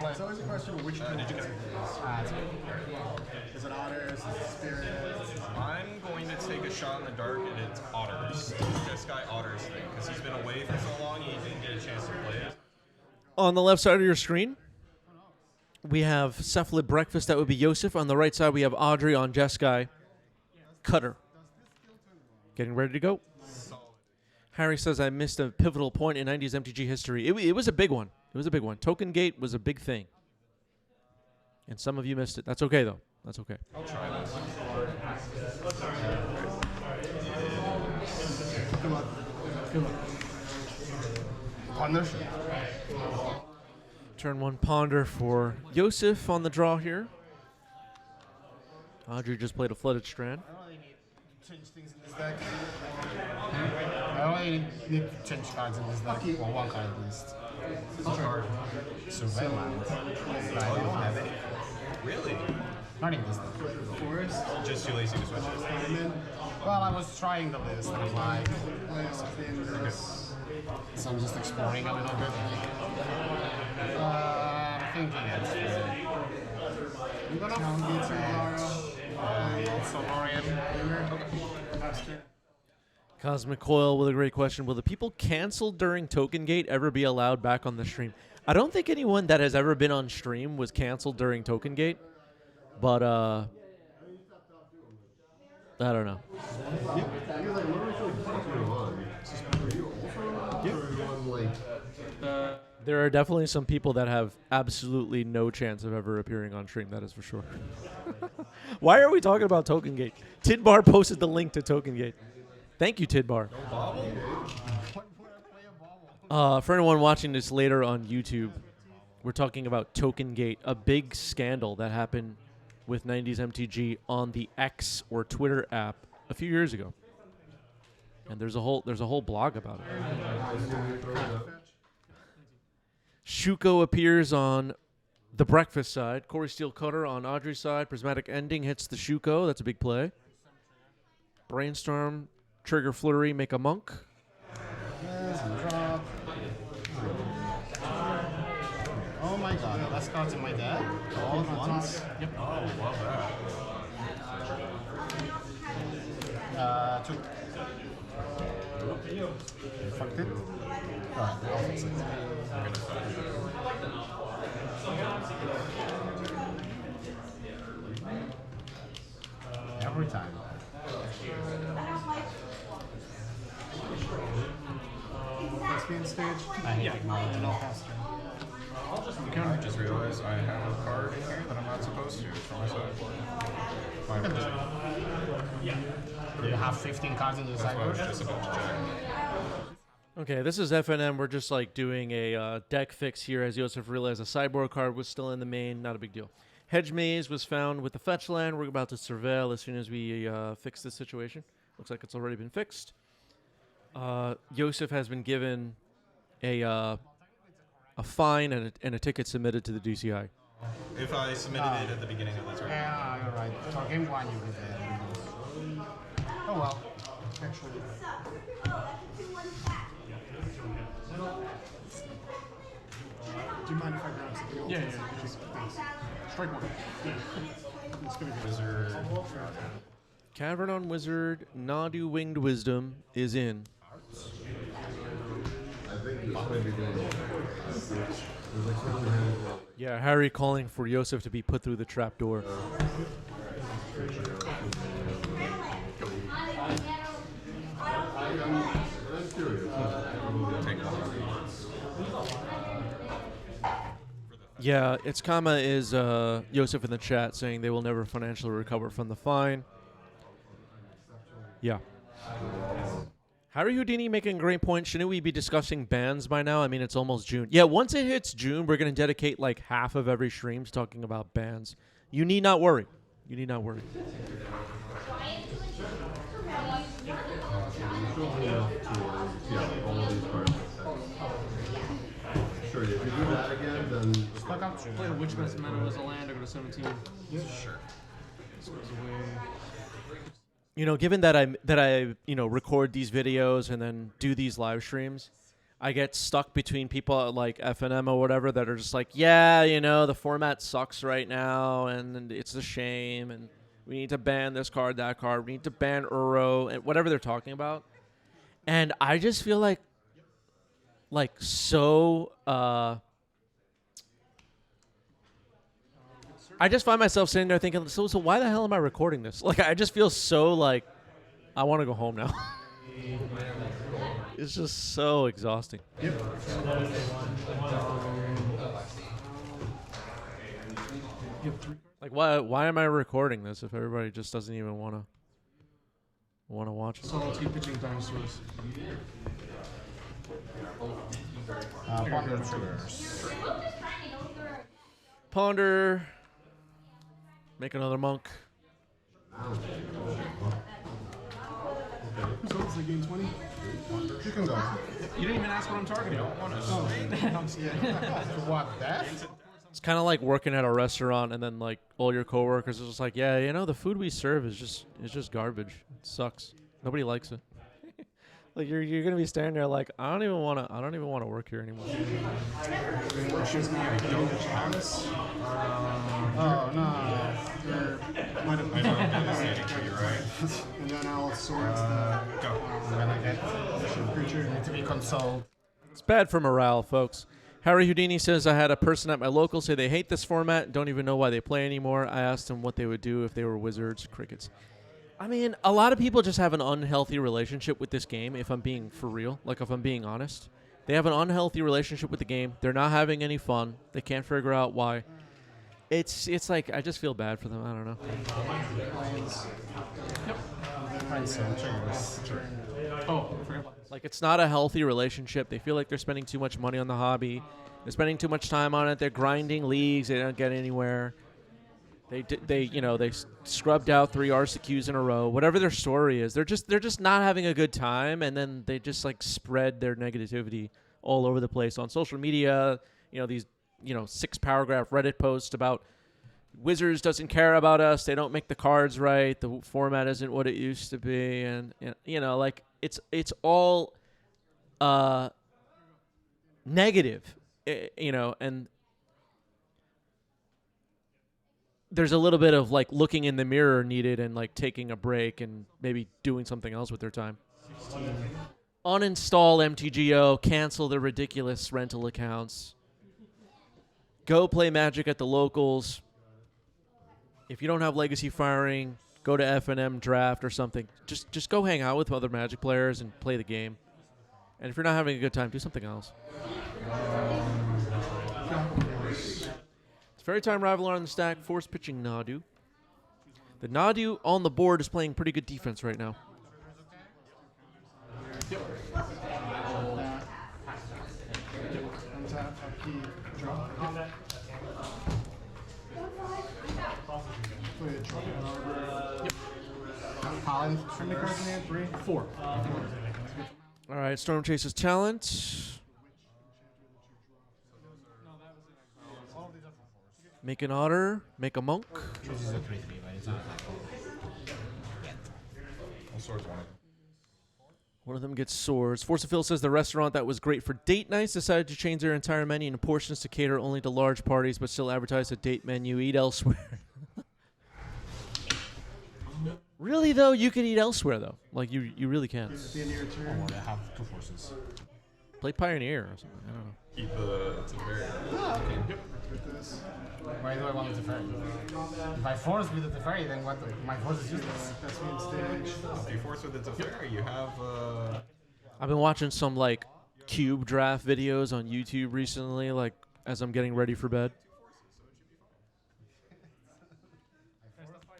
It's always a question of which did you get? Is it otters? Is it spirits? I'm going to take a shot in the dark, and it's otters. It's Jeskai Otters thing, because he's been away for so long, he didn't get a chance to play it. On the left side of your screen, we have Cephalid Breakfast. That would be Yosef. On the right side, we have Audrey on Jeskai. Cutter. Getting ready to go. Harry says, I missed a pivotal point in 90s MTG history. It was a big one. It was a big one. Token Gate was a big thing. And some of you missed it. That's okay, though. That's okay. I'll try this. Good luck. Good luck. Ponder. Turn 1 Ponder for Yosef on the draw here. Audrey just played a Flooded Strand. I don't really need to change things in this deck. I only need to change cards in this deck. Well, one card at least. Surveillance. But I don't have it. Really? Not in this deck. Forest? Just too lazy to switch it. Well, I was trying the list and I'm like, so I'm just exploring a little bit. I'm thinking it's I'm gonna get Solarian. Cosmic Coil with a great question. Will the people canceled during Token Gate ever be allowed back on the stream? I don't think anyone that has ever been on stream was canceled during Token Gate. But, I don't know. There are definitely some people that have absolutely no chance of ever appearing on stream, that is for sure. Why are we talking about Token Gate? Tidbar posted the link to Token Gate. Thank you, Tidbar. For anyone watching this later on YouTube, we're talking about Token Gate, a big scandal that happened with 90s MTG on the X or Twitter app a few years ago. And there's a whole blog about it. Shuko appears on the Breakfast side. Corey Steele Cutter on Audrey's side. Prismatic Ending hits the Shuko. That's a big play. Brainstorm, Trigger Flurry, make a monk. Oh my god, that's cards in my deck. All at once. Yep. Oh, love that. Two. Fucked it. Alright, I'll fix it. Every time. Thespian stage? I hate technology. I just realized I have a card in here that I'm not supposed to for my sideboard. Do you have 15 cards in the sideboard? Just about to check. Okay, this is FNM. We're just like doing a deck fix here as Yosef realized a sideboard card was still in the main. Not a big deal. Hedge Maze was found with the fetch land. We're about to surveil as soon as we fix this situation. Looks like it's already been fixed. Yosef has been given a fine and a ticket submitted to the DCI. If I submitted it at the beginning of the turn. Yeah, you're right. For game one, you did that. Oh well. Actually. Do you mind if I grab something? Yeah. Thanks. Strike one. It's gonna be Wizard. Cavern Wizard, Nadu Winged Wisdom is in. Yeah, Harry calling for Yosef to be put through the trapdoor. Yeah, its comma is Yosef in the chat saying they will never financially recover from the fine. Yeah. Harry Houdini making a great point. Shouldn't we be discussing bans by now? I mean, it's almost June. Yeah, once it hits June, we're going to dedicate like half of every stream to talking about bans. You need not worry. You need not worry. Sure, if you do that again, then... Play a Witchman's Meadow as a land, or go to 17. Yeah, sure. This goes away. You know, given that I record these videos and then do these live streams, I get stuck between people at like FNM or whatever that are just like, yeah, the format sucks right now and it's a shame and we need to ban this card, that card, we need to ban Uro and whatever they're talking about. And I just feel like so I just find myself sitting there thinking, so why the hell am I recording this? Like, I just feel so like I want to go home now. It's just so exhausting. Yep. Like, why am I recording this if everybody just doesn't even want to watch it? Salty pitching dinosaurs. Ponder. Make another monk. Who's owns the game 20? You can go. You didn't even ask what I'm targeting. You don't want to I'm scared. What, that? It's kind of like working at a restaurant and then like all your coworkers are just like, yeah, you know, the food we serve is just garbage. It sucks. Nobody likes it. Like you're gonna be standing there like I don't even wanna work here anymore. Oh, no. I don't know. You're right. And then I'll sort the... Go. I'm gonna get creature. Need to be consoled. It's bad for morale, folks. Harry Houdini says, I had a person at my local say they hate this format and don't even know why they play anymore. I asked them what they would do if they were wizards. Crickets. I mean, a lot of people just have an unhealthy relationship with this game, if I'm being for real. Like, if I'm being honest. They have an unhealthy relationship with the game. They're not having any fun. They can't figure out why. It's like, I just feel bad for them. I don't know. Oh, I forgot. Like, it's not a healthy relationship. They feel like they're spending too much money on the hobby. They're spending too much time on it. They're grinding leagues. They don't get anywhere. They scrubbed out 3 RCQs in a row. Whatever their story is, they're just not having a good time, and then they just like spread their negativity all over the place on social media. These 6-paragraph Reddit posts about Wizards doesn't care about us. They don't make the cards right. The format isn't what it used to be, and like it's all negative, and there's a little bit of like looking in the mirror needed and like taking a break and maybe doing something else with their time. 16. Uninstall MTGO, cancel the ridiculous rental accounts. Go play Magic at the locals. If you don't have Legacy Firing, go to F&M Draft or something. Just go hang out with other Magic players and play the game. And if you're not having a good time, do something else. It's Fairy Time Rivalar on the stack, force pitching Nadu. The Nadu on the board is playing pretty good defense right now. Yep. Holland, trim the cards in hand. 3, 4. All right, Storm Chase's talent. Make an otter, make a monk. One of them gets swords. Force of Phil says the restaurant that was great for date nights decided to change their entire menu and portions to cater only to large parties, but still advertise a date menu. Eat elsewhere. Really, though, you can eat elsewhere, though. Like, you really can. Pioneer turn. I have 2 forces. Play Pioneer or something. I don't know. Keep the Teferi. Oh, okay. Yep. Why do I want the Teferi? If I force with the Teferi, then what? My force is useless. That's me stage. If you force with the Teferi, you have... I've been watching some, like, cube draft videos on YouTube recently, like, as I'm getting ready for bed.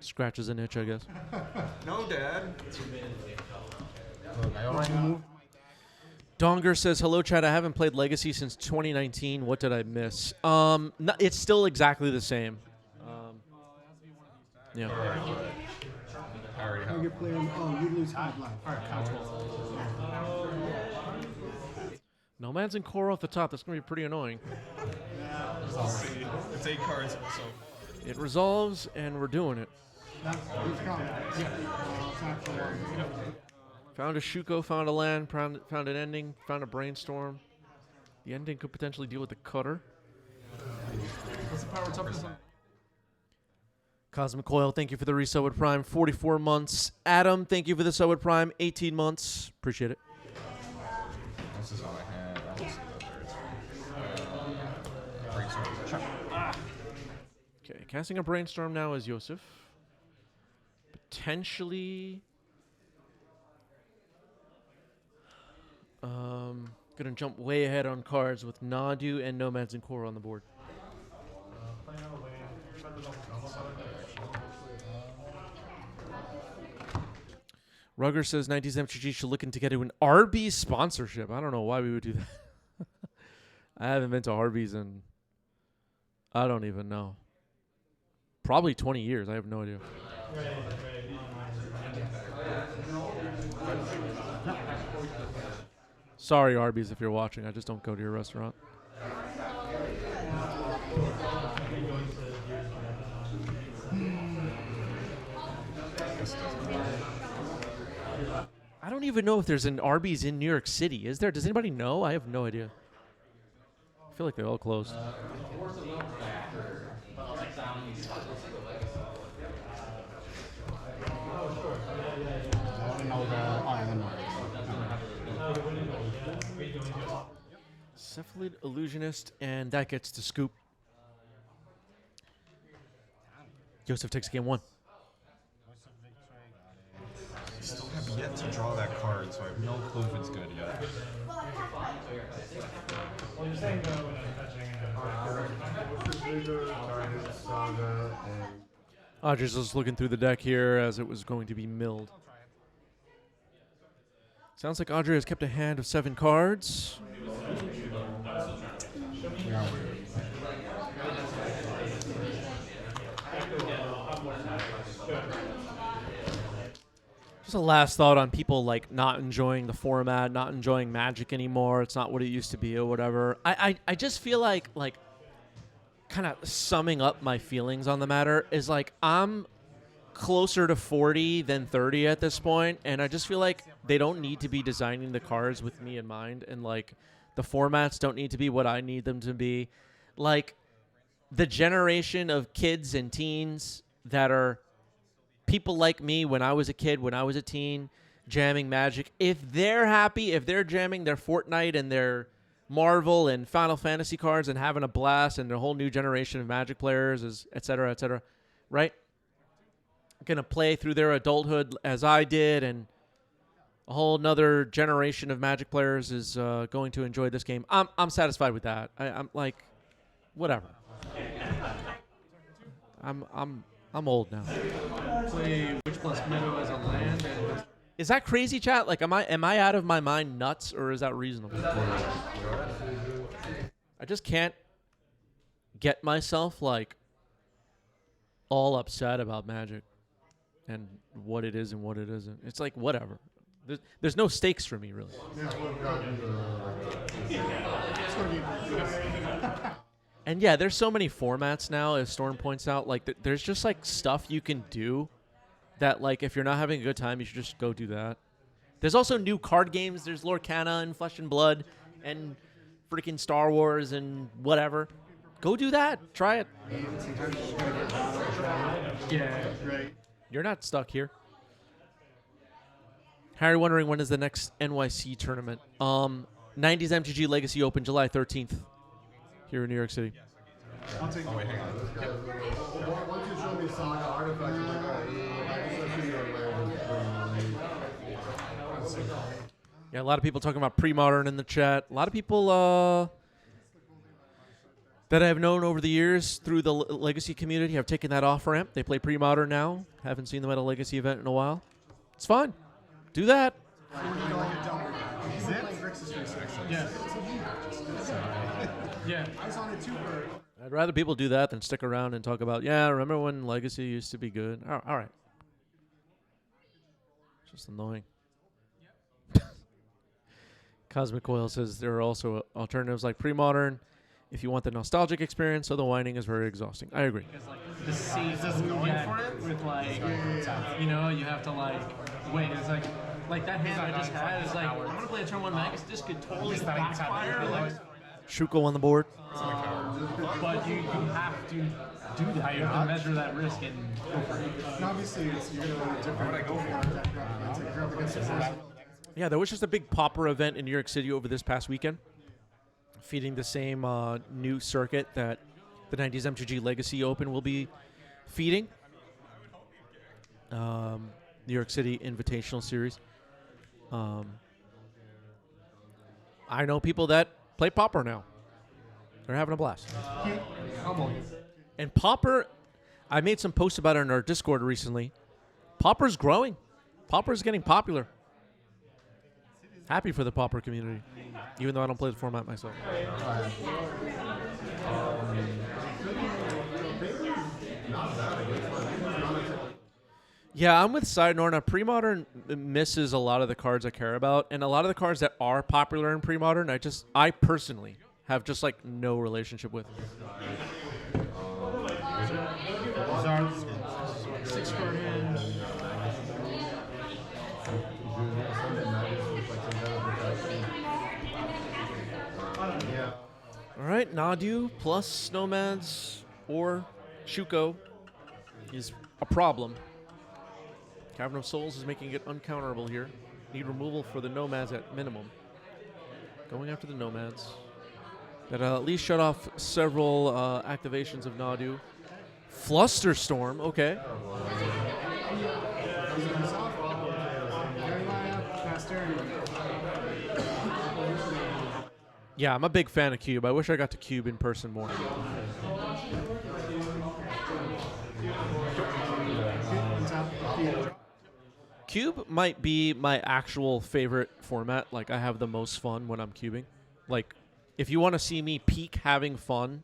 Scratches an itch, I guess. No, Dad. Look, I already moved. Donger says, hello, Chad. I haven't played Legacy since 2019. What did I miss? It's still exactly the same. Yeah. I already have. Target player, you lose high blind. Nomads and core off the top. That's going to be pretty annoying. It's 8 cards, so... It resolves, and we're doing it. Found a Shuko, found a land, found an ending, found a brainstorm. The ending could potentially deal with the cutter. What's the power toughness on? Cosmic Coil, thank you for the resub with Prime, 44 months. Adam, thank you for the sub with Prime, 18 months. Appreciate it. This is all I had. I don't see the third. Brainstorm. Okay, casting a brainstorm now is Yosef. Potentially. Gonna jump way ahead on cards with Nadu and Nomads and Core on the board. Rugger says 90s MTG should look into getting an Arby's sponsorship. I don't know why we would do that. I haven't been to Arby's in, I don't even know. Probably 20 years. I have no idea. Sorry, Arby's, if you're watching. I just don't go to your restaurant. I don't even know if there's an Arby's in New York City. Is there? Does anybody know? I have no idea. I feel like they're all closed. Cephalid, Illusionist, and that gets to Scoop. Joseph takes game 1. I still have yet to draw that card, so I have no clue if it's good yet. Audrey's just looking through the deck here as it was going to be milled. Sounds like Audrey has kept a hand of 7 cards. Just a last thought on people like not enjoying the format, not enjoying Magic anymore. It's not what it used to be or whatever. I just feel like kind of summing up my feelings on the matter is like I'm closer to 40 than 30 at this point, and I just feel like they don't need to be designing the cards with me in mind, and like the formats don't need to be what I need them to be. Like the generation of kids and teens that are people like me when I was a kid, when I was a teen, jamming Magic, if they're happy, if they're jamming their Fortnite and their Marvel and Final Fantasy cards and having a blast and their whole new generation of Magic players, et cetera, right? Going to play through their adulthood as I did, and a whole nother generation of Magic players is going to enjoy this game. I'm satisfied with that. I'm like, whatever. I'm old now. Play Witch plus Meadow as a land. And is that crazy, chat? Like, am I out of my mind nuts, or is that reasonable? I just can't get myself like all upset about Magic and what it is and what it isn't. It's like whatever. There's no stakes for me really. And yeah, there's so many formats now, as Storm points out. Like, there's just like stuff you can do that, like, if you're not having a good time, you should just go do that. There's also new card games. There's Lorcana and Flesh and Blood and freaking Star Wars and whatever. Go do that. Try it. yeah, right. You're not stuck here. Harry wondering when is the next NYC tournament. 90s MTG Legacy Open, July 13th. Here in New York City. Oh, wait, hang on. Once you show me Saga artifacts, I'm like, Yeah, a lot of people talking about pre-modern in the chat. A lot of people that I have known over the years through the Legacy community have taken that off-ramp. They play pre-modern now. Haven't seen them at a Legacy event in a while. It's fun. Do that. Yeah. Yeah. I was on it too. I'd rather people do that than stick around and talk about, yeah, remember when Legacy used to be good? All right. It's just annoying. Cosmic Coil says there are also alternatives like pre-modern if you want the nostalgic experience, so the whining is very exhausting. I agree. Because, like, the seasons going for it with, like, you know, you have to, like, wait. It's like that hand I just had is like, I'm going to play a turn 1 Magus. This could totally backfire. Like, Shuko on the board. but you have to do that. You have to measure that risk and go for it. And obviously, you're going to want to different. Why would I go Yeah, there was just a big Pauper event in New York City over this past weekend, feeding the same new circuit that the 90s MTG Legacy Open will be feeding. New York City Invitational Series. I know people that play Pauper now. They're having a blast. And Pauper, I made some posts about it in our Discord recently. Pauper's growing. Pauper's getting popular. Happy for the Pauper community, even though I don't play the format myself. Yeah, I'm with Sidenorn. Now, pre-modern misses a lot of the cards I care about, and a lot of the cards that are popular in pre-modern, I personally have just like no relationship with. Six card hand. All right, Nadu plus Nomads or Shuko is a problem. Cavern of Souls is making it uncounterable here. Need removal for the Nomads at minimum. Going after the Nomads. That'll at least shut off several activations of Nadu. Flusterstorm, okay. Yeah, I'm a big fan of Cube. I wish I got to Cube in person more. Cube might be my actual favorite format. Like, I have the most fun when I'm cubing. Like, if you want to see me peak having fun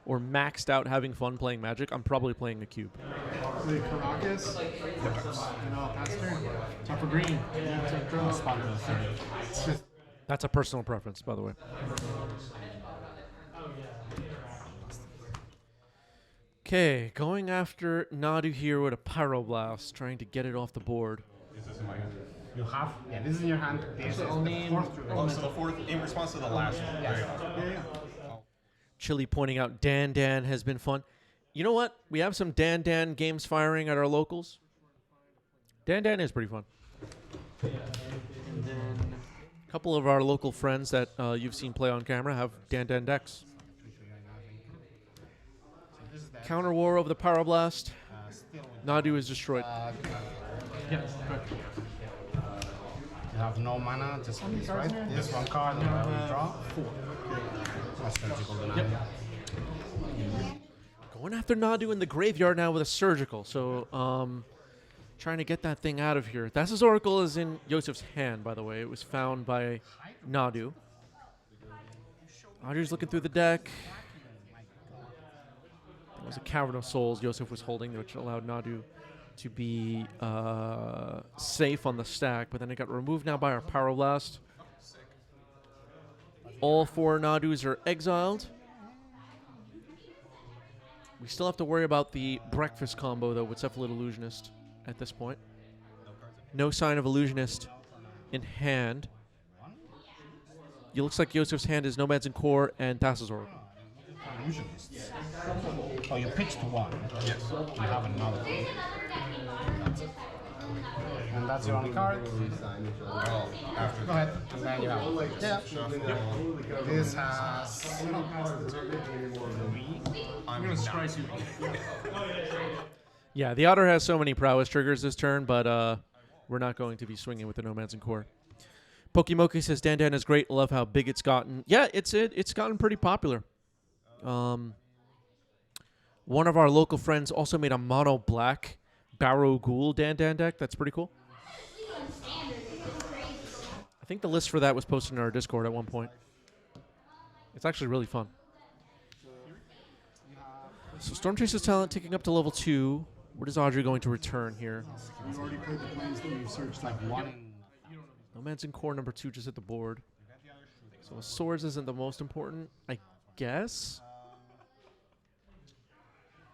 or maxed out having fun playing Magic, I'm probably playing a cube. Play Caracas. And I'll pass turn. Top of green. That's a personal preference, by the way. Okay, going after Nadu here with a Pyroblast, trying to get it off the board. Is this in my hand? You have? Yeah, this is in your hand. This is the fourth. Oh, so the fourth, in response to the last one. Yeah. Chili pointing out Dan has been fun. You know what? We have some Dan games firing at our locals. Dan is pretty fun. And then A couple of our local friends that you've seen play on camera have Dan decks. Counter War of the Pyroblast. Nadu is destroyed. yes, good. You have no mana, just this, right? This one card, and I will draw. 4. That's surgical denial. Going after Nadu in the graveyard now with a surgical. So, trying to get that thing out of here. Thassa's Oracle is in Yosef's hand, by the way. It was found by Nadu. Nadu's looking through the deck. It was a Cavern of Souls Yosef was holding, which allowed Nadu to be safe on the stack, but then it got removed now by our Pyroblast. All 4 Nadus are exiled. We still have to worry about the breakfast combo, though, with Cephalid Illusionist at this point. No sign of Illusionist in hand. It looks like Yosef's hand is Nomads and Core and Thassa's Oracle. Illusionists. Oh, you pitched 1. Yes. You have another one. And that's your only card. Well, after Go ahead. And then you have. Yeah. This has. I'm going to strike you. Yeah, the Otter has so many prowess triggers this turn, but we're not going to be swinging with the Nomads and Core. Pokimoki says Dan is great. Love how big it's gotten. Yeah, it's gotten pretty popular. One of our local friends also made a mono black Barrow Ghoul Dan deck. That's pretty cool. I think the list for that was posted in our Discord at one point. It's actually really fun. So Stormchaser's talent ticking up to level 2. What is Audrey going to return here? You already played the planes that you've searched like 1. Nomads and Core number 2 just hit the board. So Swords isn't the most important, I guess.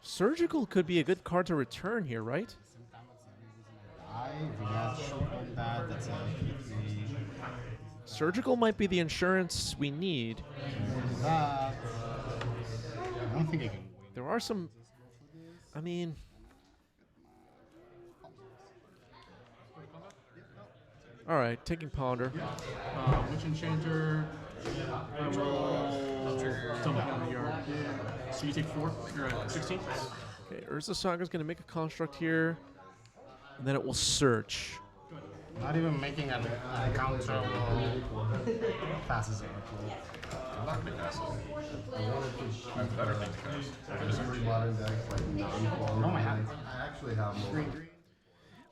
Surgical could be a good card to return here, right? Surgical might be the insurance we need. I don't think I can. There are some. I mean. All right, taking Ponder. Witch Enchanter. I will dump it in the yard. So you take 4. You're at 16. Okay, Urza Saga's going to make a construct here, and then it will search. Not even making an counter passes it. I'm not going to cast it. I have better thing to cast. No, I haven't. I actually have more.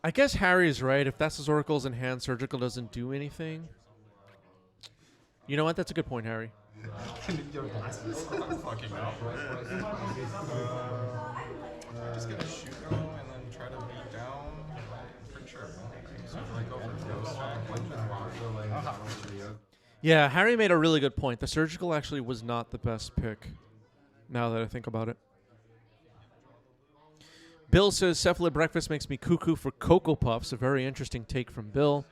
I guess Harry is right. If Thassa's Oracle's in hand, Surgical doesn't do anything. You know what? That's a good point, Harry. Your glasses? I'm fucking out. Just gonna shoot him and then try to beat down. I'm pretty sure. So if I go for Ghost Jack, Yeah, Harry made a really good point. The Surgical actually was not the best pick, now that I think about it. Bill says, Cephalid breakfast makes me cuckoo for Cocoa Puffs. A very interesting take from Bill.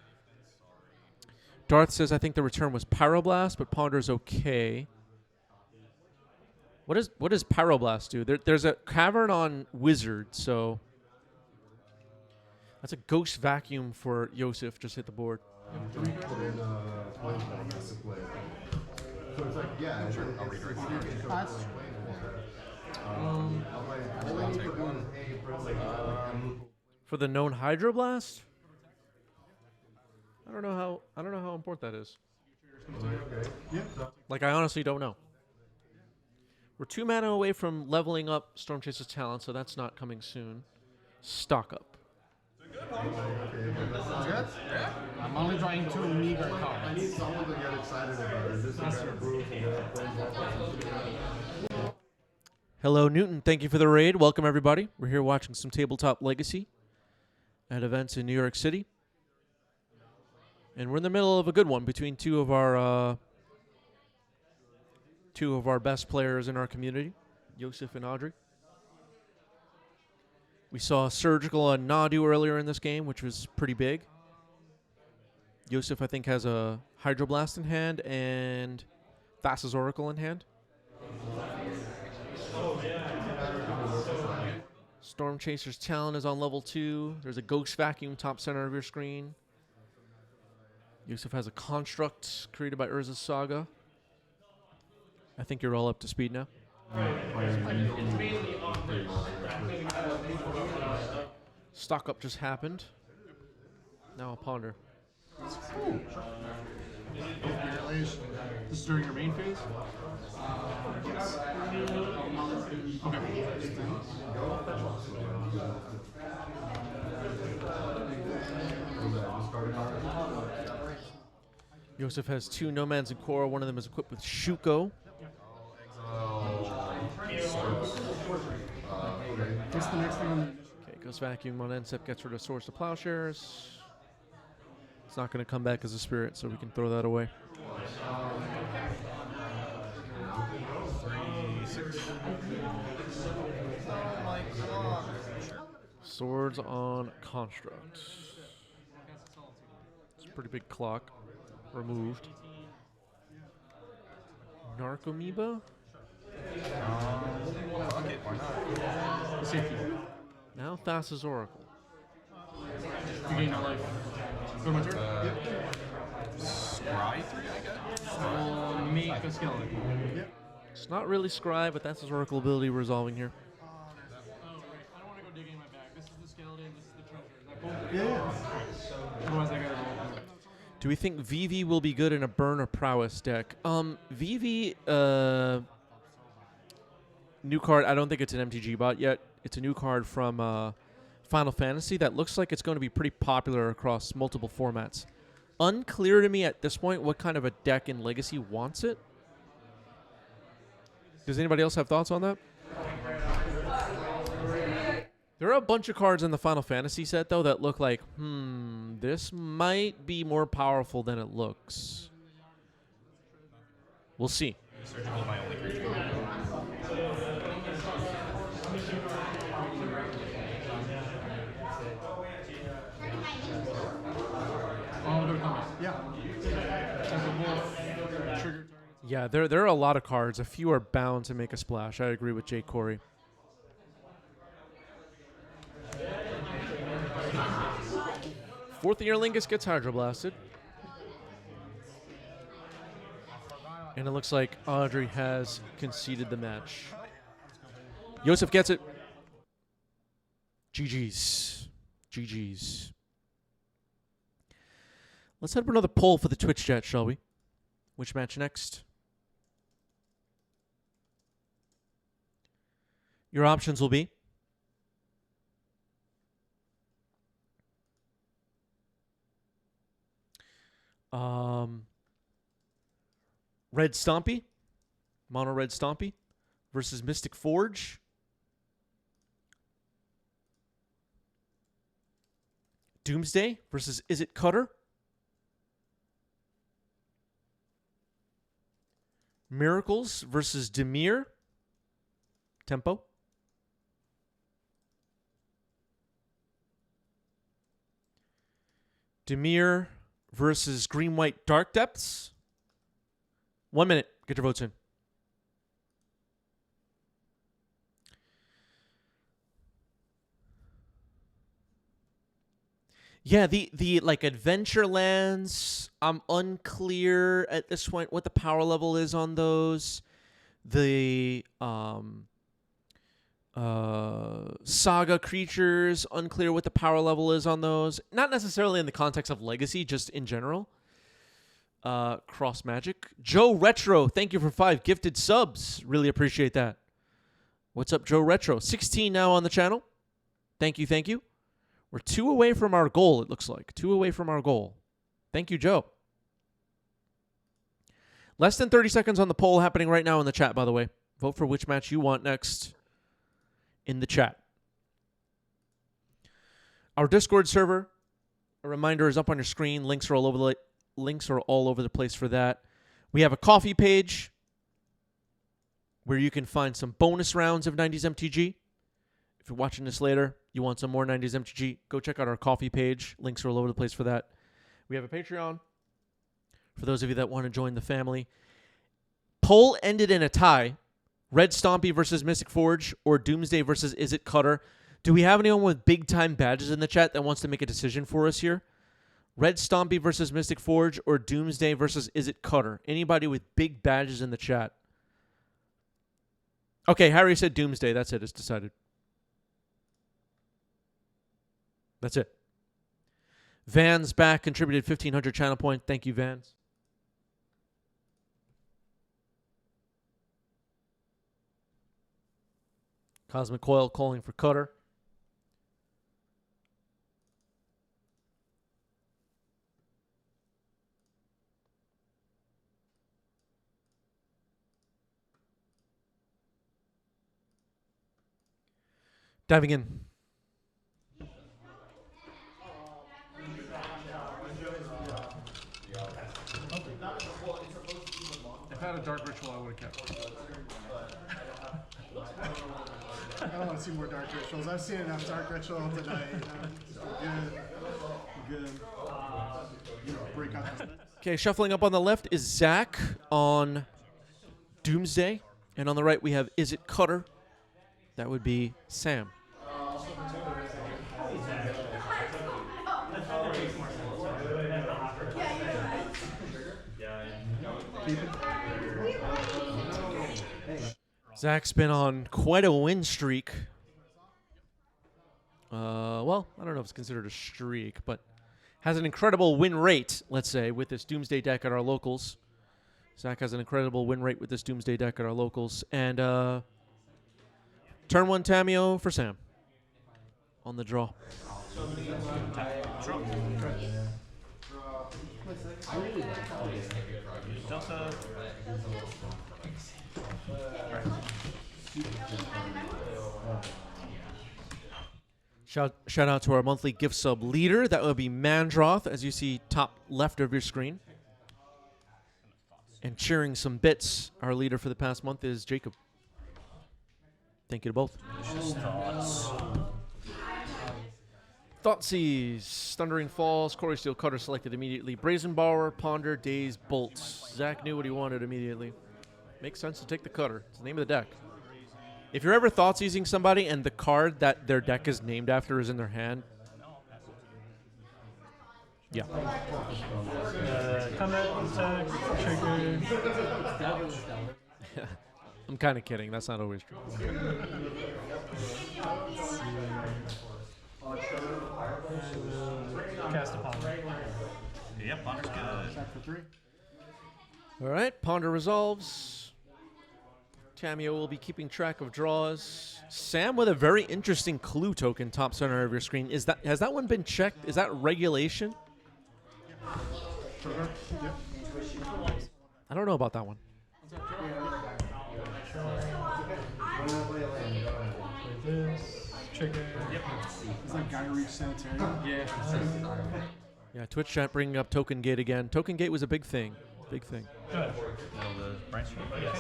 Darth says, I think the return was Pyroblast, but Ponder's okay. What does Pyroblast do? There's a cavern on Wizard, so... That's a Ghost Vacuum for Yosef. Just hit the board. So it's like, yeah, it's I'll read right I'll take one. For the known Hydroblast? I don't know how important that is. Like, I honestly don't know. We're 2 mana away from leveling up Stormchaser's talent, so that's not coming soon. Stock up. Good? Yeah. I'm only drawing 2 meager cards. I need someone to get excited about it. This is better proof. Hello, Newton. Thank you for the raid. Welcome, everybody. We're here watching some Tabletop Legacy at events in New York City. And we're in the middle of a good one between two of our best players in our community, Yosef and Audrey. We saw Surgical and Nadu earlier in this game, which was pretty big. Yosef, I think, has a Hydroblast in hand and Thassa's Oracle in hand. Stormchaser's Talon is on level 2. There's a Ghost Vacuum top center of your screen. Yosef has a construct created by Urza's Saga. I think you're all up to speed now. Stock up just happened. Now I'll ponder. This is during your main phase? Yes. Okay. Yosef has 2 Nomads and Korra. One of them is equipped with Shuko. What's the next one? Okay, Ghost Vacuum on Ensep gets rid of Swords to Plowshares. It's not going to come back as a spirit, so we can throw that away. 3, 6. Oh my god. Swords on Construct. It's a pretty big clock. Removed. Narcomoeba? Fuck it, why not? Safety. Now Thassa's Oracle. You gain a life. Go to my turn? Scry 3, I guess? Make a skeleton. It's not really Scry, but that's his Oracle ability we're resolving here. Oh, right. I don't want to go digging in my bag. This is the skeleton, this is the treasure. Is that cool? Yeah. Otherwise, I gotta roll. Do we think Vivi will be good in a burn or prowess deck? Vivi, new card. I don't think it's an MTG bot yet. It's a new card from Final Fantasy that looks like it's going to be pretty popular across multiple formats. Unclear to me at this point what kind of a deck in Legacy wants it. Does anybody else have thoughts on that? There are a bunch of cards in the Final Fantasy set, though, that look like, this might be more powerful than it looks. We'll see. Surgical, my only creature. Yeah, there are a lot of cards. A few are bound to make a splash. I agree with Jake Corey. Fourth Year Lingus gets Hydroblasted. And it looks like Audrey has conceded the match. Yosef gets it. GG's. GG's. Let's head up another poll for the Twitch chat, shall we? Which match next? Your options will be Red Stompy, Mono Red Stompy versus Mystic Forge. Doomsday versus Is It Cutter? Miracles versus Dimir. Tempo. Dimir versus Green White Dark Depths. 1 minute. Get your votes in. Yeah, the like Adventurelands, I'm unclear at this point what the power level is on those. The Saga creatures, unclear what the power level is on those. Not necessarily in the context of Legacy, just in general. Cross Magic. Joe Retro, thank you for 5 gifted subs. Really appreciate that. What's up, Joe Retro? 16 now on the channel. Thank you, thank you. We're 2 away from our goal, it looks like. 2 away from our goal. Thank you, Joe. Less than 30 seconds on the poll happening right now in the chat, by the way. Vote for which match you want next in the chat. Our Discord server, a reminder, is up on your screen. Links are all over the place for that. We have a coffee page where you can find some bonus rounds of 90s MTG. If you're watching this later, you want some more 90s MTG, go check out our coffee page. Links are all over the place for that. We have a Patreon for those of you that want to join the family. Poll ended in a tie. Red Stompy versus Mystic Forge or Doomsday versus Is It Cutter. Do we have anyone with big-time badges in the chat that wants to make a decision for us here? Red Stompy versus Mystic Forge or Doomsday versus Is It Cutter? Anybody with big badges in the chat? Okay, Harry said Doomsday. That's it. It's decided. That's it. Van's back, contributed 1,500 channel point. Thank you, Vans. Cosmic Coil calling for Cutter. Diving in. If I had a dark ritual, I would have kept it. I don't want to see more dark rituals. I've seen enough dark ritual tonight. Good. Break out the... Okay, shuffling up on the left is Zach on Doomsday. And on the right, we have Is It Cutter? That would be Sam. Zach's been on quite a win streak. Well, I don't know if it's considered a streak, but has an incredible win rate, let's say, with this Doomsday deck at our locals. Zach has an incredible win rate with this Doomsday deck at our locals. And turn 1 Tameo for Sam on the draw. Delta. Shout out to our monthly gift sub leader. That would be Mandroth, as you see top left of your screen. And cheering some bits, our leader for the past month is Jacob. Thank you to both. Thoughtseize, Thundering Falls, Corey Steel Cutter selected immediately. Brazen Borrower, Ponder, Daze, Bolts. Zach knew what he wanted immediately. Makes sense to take the Cutter. It's the name of the deck. If you're ever Thoughtseizing somebody and the card that their deck is named after is in their hand, Yeah. Combat, attack, trigger. I'm kind of kidding. That's not always true. Cast a ponder. Yep, ponder's good. Check for 3. All right, Ponder resolves. Tamio will be keeping track of draws. Sam with a very interesting clue token top center of your screen. Has that one been checked? Is that regulation? Yep. I don't know about that one. This. Trigger. Yep. Is that guy reach sanitarium? Yeah. Yeah, Twitch chat bringing up Token Gate again. Token Gate was a big thing. Big thing. Good. The brainstorm. Yes.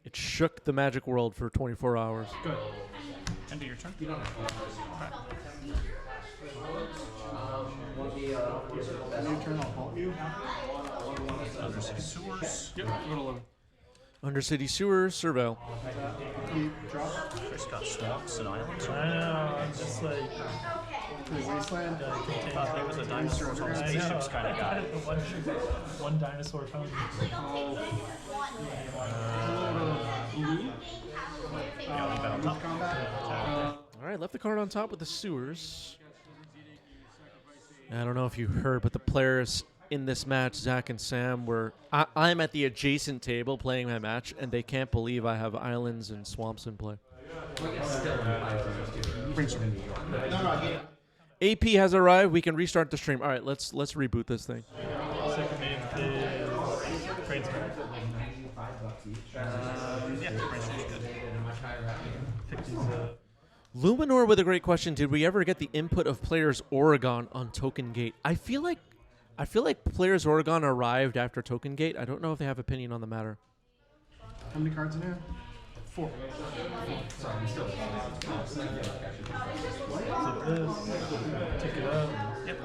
It shook the magic world for 24 hours. Good. End of your turn. New turn, I'll bolt you. Undercity sewers. Yep. Little 11. Undercity Sewers, Surveil. Drop. Chris got stalks and islands. I know. I'm just like. Wasteland. Thought he was a dinosaur on spaceships kind of guy. One dinosaur tone. All right, left the card on top with the Sewers. I don't know if you heard, but the players in this match, Zach and Sam, I'm at the adjacent table playing my match, and they can't believe I have islands and swamps in play. AP has arrived. We can restart the stream. All right, let's reboot this thing. Second name is Tradesman. Yeah, brainstorm's good. Luminor with a great question. Did we ever get the input of Players Oregon on Token Gate? I feel like Players Oregon arrived after Token Gate. I don't know if they have opinion on the matter. How many cards in here? 4. So this. Take it up. Yep.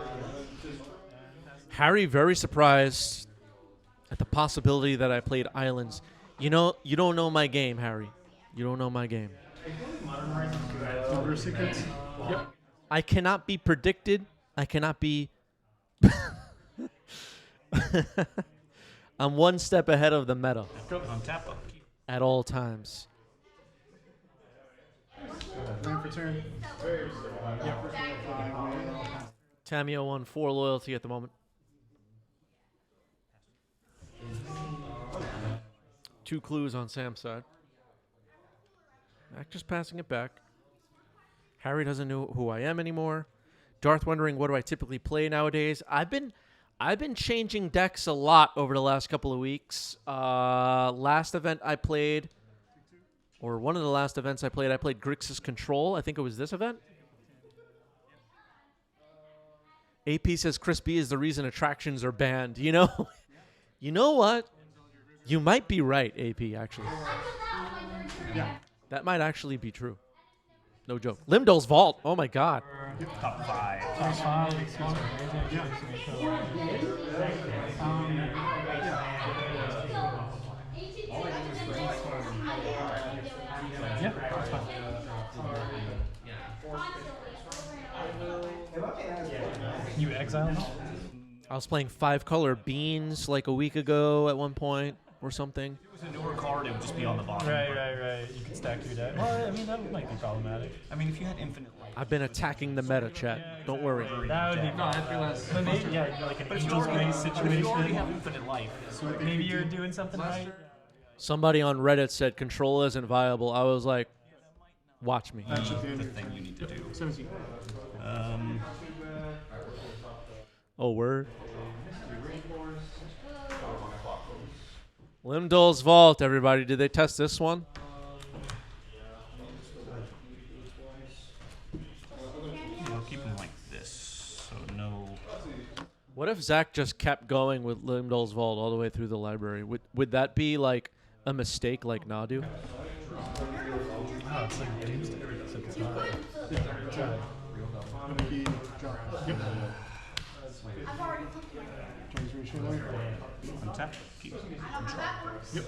Harry very surprised at the possibility that I played Islands. You don't know my game, Harry. You don't know my game. Elder Secrets? Yep. I cannot be predicted. I cannot be... I'm one step ahead of the meta. On tap up. At all times. Land for turn. Tamio on 4 loyalty at the moment. 2 clues on Sam's side. Mac just passing it back. Harry doesn't know who I am anymore. Darth wondering what do I typically play nowadays. I've been changing decks a lot over the last couple of weeks. Last event I played, or one of the last events I played Grixis Control. I think it was this event. AP says Chris B is the reason attractions are banned. You know, you know what? You might be right, AP, actually. Yeah. That might actually be true. No joke. Limdol's Vault. Oh, my God. Top 5. Yeah, that's fine. You exiled? I was playing 5-color beans like a week ago at one point or something. If it was a newer card, it would just be on the bottom. Right. You could stack your deck. Well, I mean, that might be problematic. I mean, if you had infinite life. I've been attacking the meta, chat. Don't worry. That would be but maybe, like an Angel's Grace situation. If you already have infinite life. So maybe you're doing something right. Somebody on Reddit said control isn't viable. I was like, watch me. That should be the thing you need to do. 17. Oh, word. Limdol's Vault, everybody. Did they test this one? We'll keep them like this, so no. What if Zach just kept going with Limdol's Vault all the way through the library? Would that be like a mistake like Nadu? Oh, it's like Doomsday. Except it's not. Yep. Untap. Keep control. Yep.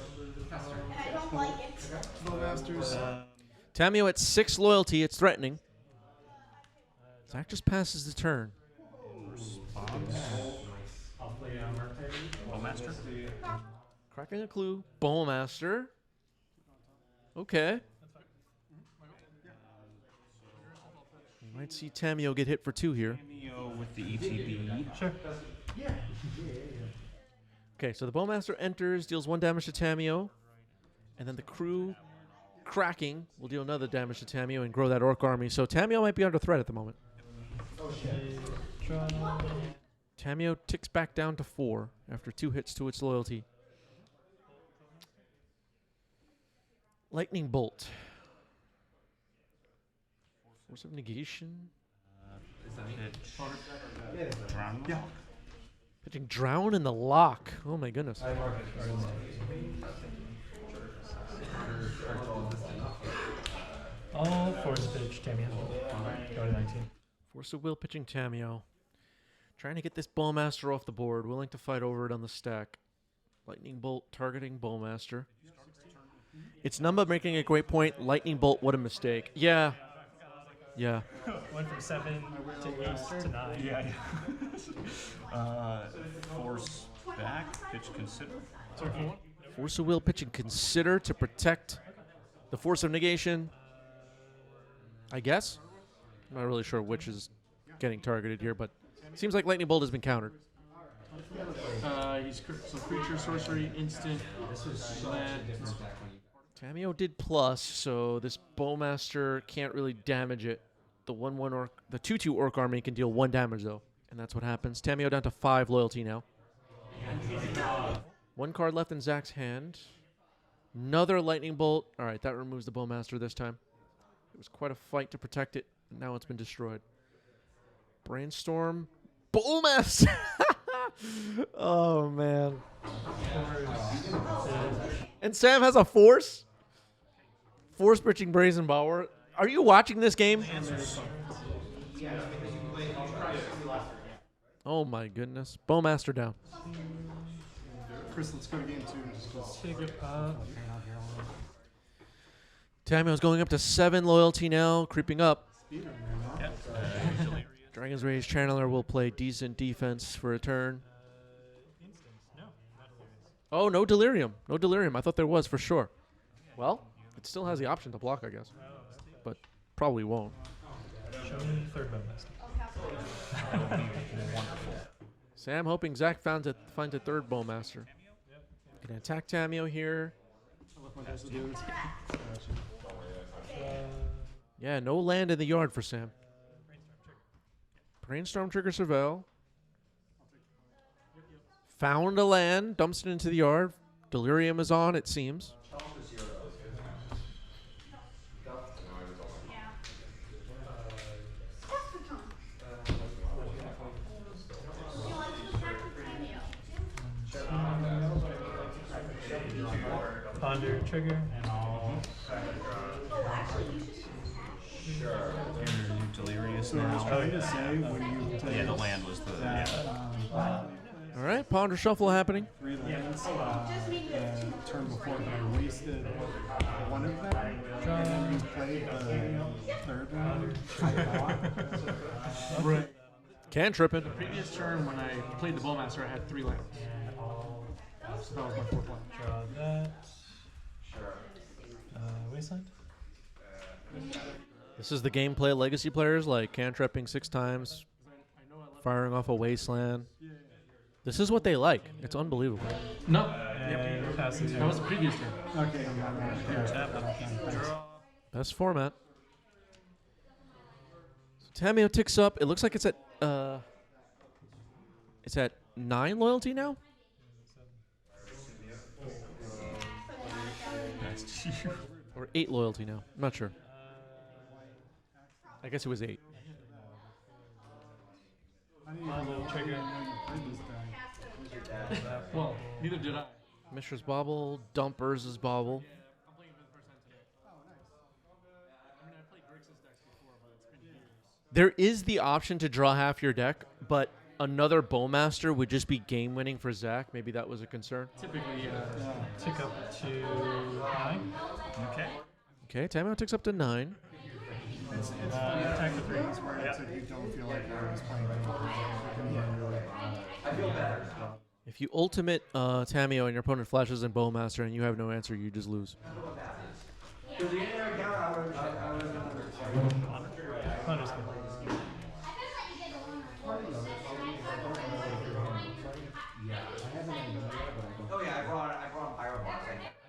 Masters. Tamio at 6 loyalty. It's threatening. Zach just passes the turn. Respond. Bowmaster. Cracking a clue. Bowmaster. Okay. You might see Tamio get hit for 2 here. Cameo with the ETB. Sure. Okay, so the Bowmaster enters, deals 1 damage to Tamio, and then the crew cracking will deal another damage to Tamio and grow that Orc army. So Tamio might be under threat at the moment. Tamio ticks back down to 4 after 2 hits to its loyalty. Lightning Bolt. Force of negation. Drown. Yeah. Pitching Drown in the lock. Oh my goodness. All force pitch, Tamio. Go to 19. Force of Will pitching Tamio. Trying to get this Bowmaster off the board. Willing to fight over it on the stack. Lightning Bolt targeting Bowmaster. It's Numba making a great point. Lightning Bolt, what a mistake. Yeah. Yeah. Went from 7 to 8 to 9. Yeah. Force back. Pitch consider. Force of Will pitching Consider to protect the Force of Negation. I guess. I'm not really sure which is getting targeted here, but it seems like Lightning Bolt has been countered. So creature, sorcery, instant. Land. Tamio did plus, so this Bowmaster can't really damage it. The 1/1 orc, the 2/2 orc army can deal 1 damage though, and that's what happens. Tamio down to 5 loyalty now. 1 card left in Zach's hand. Another lightning bolt. All right, that removes the Bowmaster this time. It was quite a fight to protect it. And now it's been destroyed. Brainstorm, Bowmaster. Oh man. And Sam has a force. Force pitching Brazenbauer. Are you watching this game? Oh my goodness. Bowmaster down. Chris, let's go to game 2. Just Take it up. Tamio's going up to 7 loyalty now, creeping up. Yep. Dragon's Rage Channeler will play decent defense for a turn. Oh, no Delirium. No Delirium. I thought there was for sure. Well, it still has the option to block, I guess. But probably won't. Show me third Bowmaster. That would be wonderful. Sam hoping Zach finds a 3rd Bowmaster. Gonna attack Tamio here. Yeah, no land in the yard for Sam. Brainstorm trigger Surveil. Found a land, dumps it into the yard. Delirium is on, it seems. Ponder trigger and all. You're delirious So I was now. trying to say when you play Yeah, the land was the. Yeah. All right, Ponder Shuffle happening. 3 lands, turn before, but I wasted 1 of them, and then you played the 3rd one. Right. Cantripping. The previous turn when I played the Bowmaster, I had 3 lands. So that was my 4th land. Draw that. Wasteland. This is the gameplay legacy players like cantripping 6 times, firing off a wasteland. This is what they like. It's unbelievable. No. And pass it That was the previous turn. Okay, Best format. So Tamio ticks up. It looks like it's at 9 loyalty now. Or 8 loyalty now. I'm not sure. I guess it was 8. Trigger. Well, neither did I. Mishra's Bobble, Dumpers' Bobble. There is the option to draw half your deck, but another Bowmaster would just be game winning for Zach. Maybe that was a concern. Typically, Tick up to 9. Okay. Okay, Tamio ticks up to 9. It's the type of things where it's like you don't feel like you're just playing If you ultimate Tamio and your opponent flashes in Bowmaster and you have no answer, you just lose.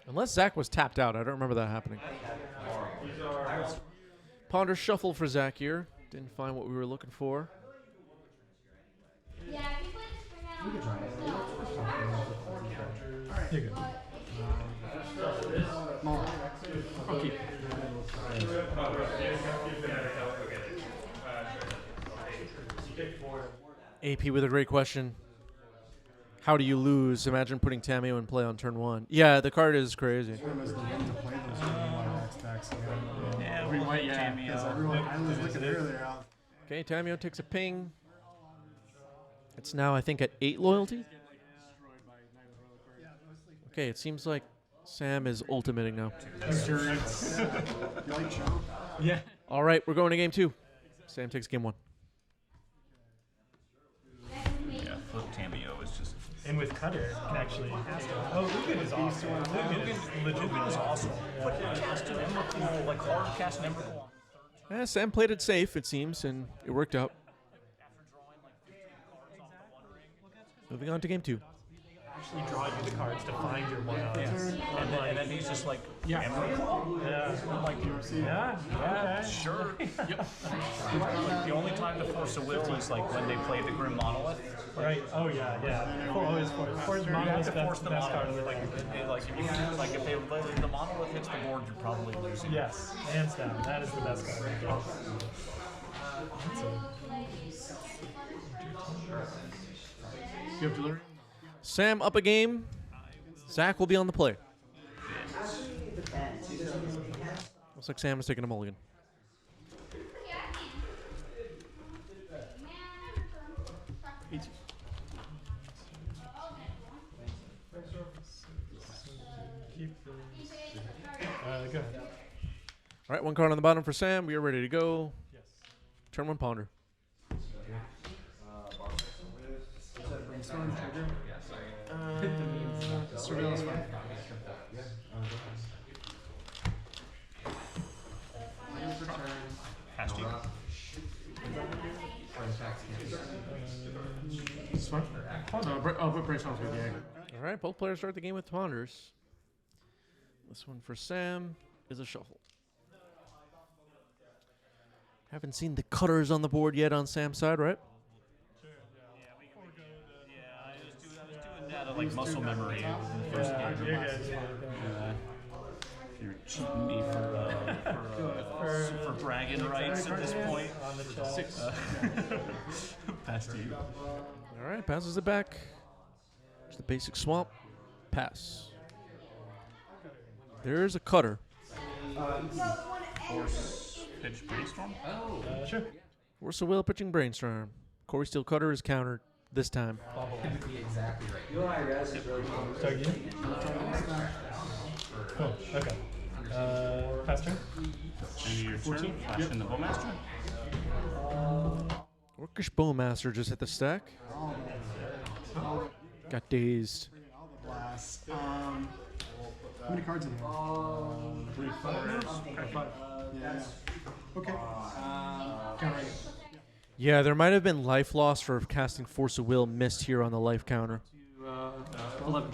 Unless Zach was tapped out. I don't remember that happening. Ponder shuffle for Zach here. Didn't find what we were looking for. Yeah, if you play this spring out, You're good. Okay. AP with a great question. How do you lose? Imagine putting Tamio in play on turn 1. Yeah, the card is crazy. Yeah, we might Tamio. Okay, Tamio takes a ping. It's now, I think, at 8 loyalty. Okay, it seems like Sam is ultimating now. Yeah. All right, we're going to game 2. Sam takes game 1. Yeah, flip Tamio is just. And with Cutter, you can actually cast him. Oh, Lugan is awesome. Lugan is awesome. But cast an Emrakul, like hard cast an Emrakul. Sam played it safe, it seems, and it worked out. Moving on to game 2. Actually draw you the cards to find your one of And then he's just like, yeah. Emrakul? Yeah. Like yeah. Sure. Yep. The only time to force a will is like when they play the Grim Monolith. Right. Oh yeah. Always force You have to best force the card. monolith. Like if the monolith hits the board, you're probably losing. Yes, hands down. That is the best card. You have delivery? Sam up a game. Zach will be on the play. Looks like Sam is taking a mulligan. Go ahead. All right, one card on the bottom for Sam. We are ready to go. Yes. Turn 1 ponder. Surveillance fund. Has to. Smart. Oh, but brainstorm's good, yeah. All right, both players start the game with ponders. This one for Sam is a shuffle. Haven't seen the cutters on the board yet on Sam's side, right? I was doing that like muscle memory in the first game. You're cheating me for bragging rights at this point. On the 6. Pass to you. All right, passes it back. It's the basic swamp. Pass. There's a cutter. Force pitch brainstorm? Sure. Force a will pitching brainstorm. Corey Steel cutter is countered this time. Start you? Cool. Okay. Pass turn. And your turn, flash in the Bowmaster. Orcish Bowmaster just hit the stack. Got dazed. Blast. How many cards in here? 3, 4, 5. Yeah. Okay. Counter. Yeah, there might have been life loss for casting Force of Will missed here on the life counter. 11.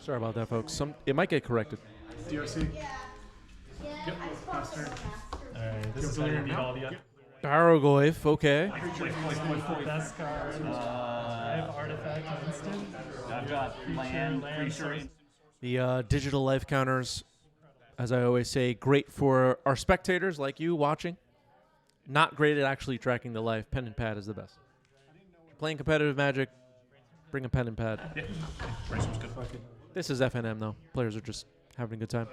Sorry about that, folks. It might get corrected. DRC. Yep. Pass turn. Alright, this is how you beat all the Barrogoyf, okay. best card. I have artifact and instant. I've got land, creature. The digital life counters, as I always say, great for our spectators like you watching. Not great at actually tracking the life. Pen and pad is the best. If you're playing competitive Magic, bring a pen and pad. Yeah, brainstorm's good. This is FNM, though. Players are just having a good time.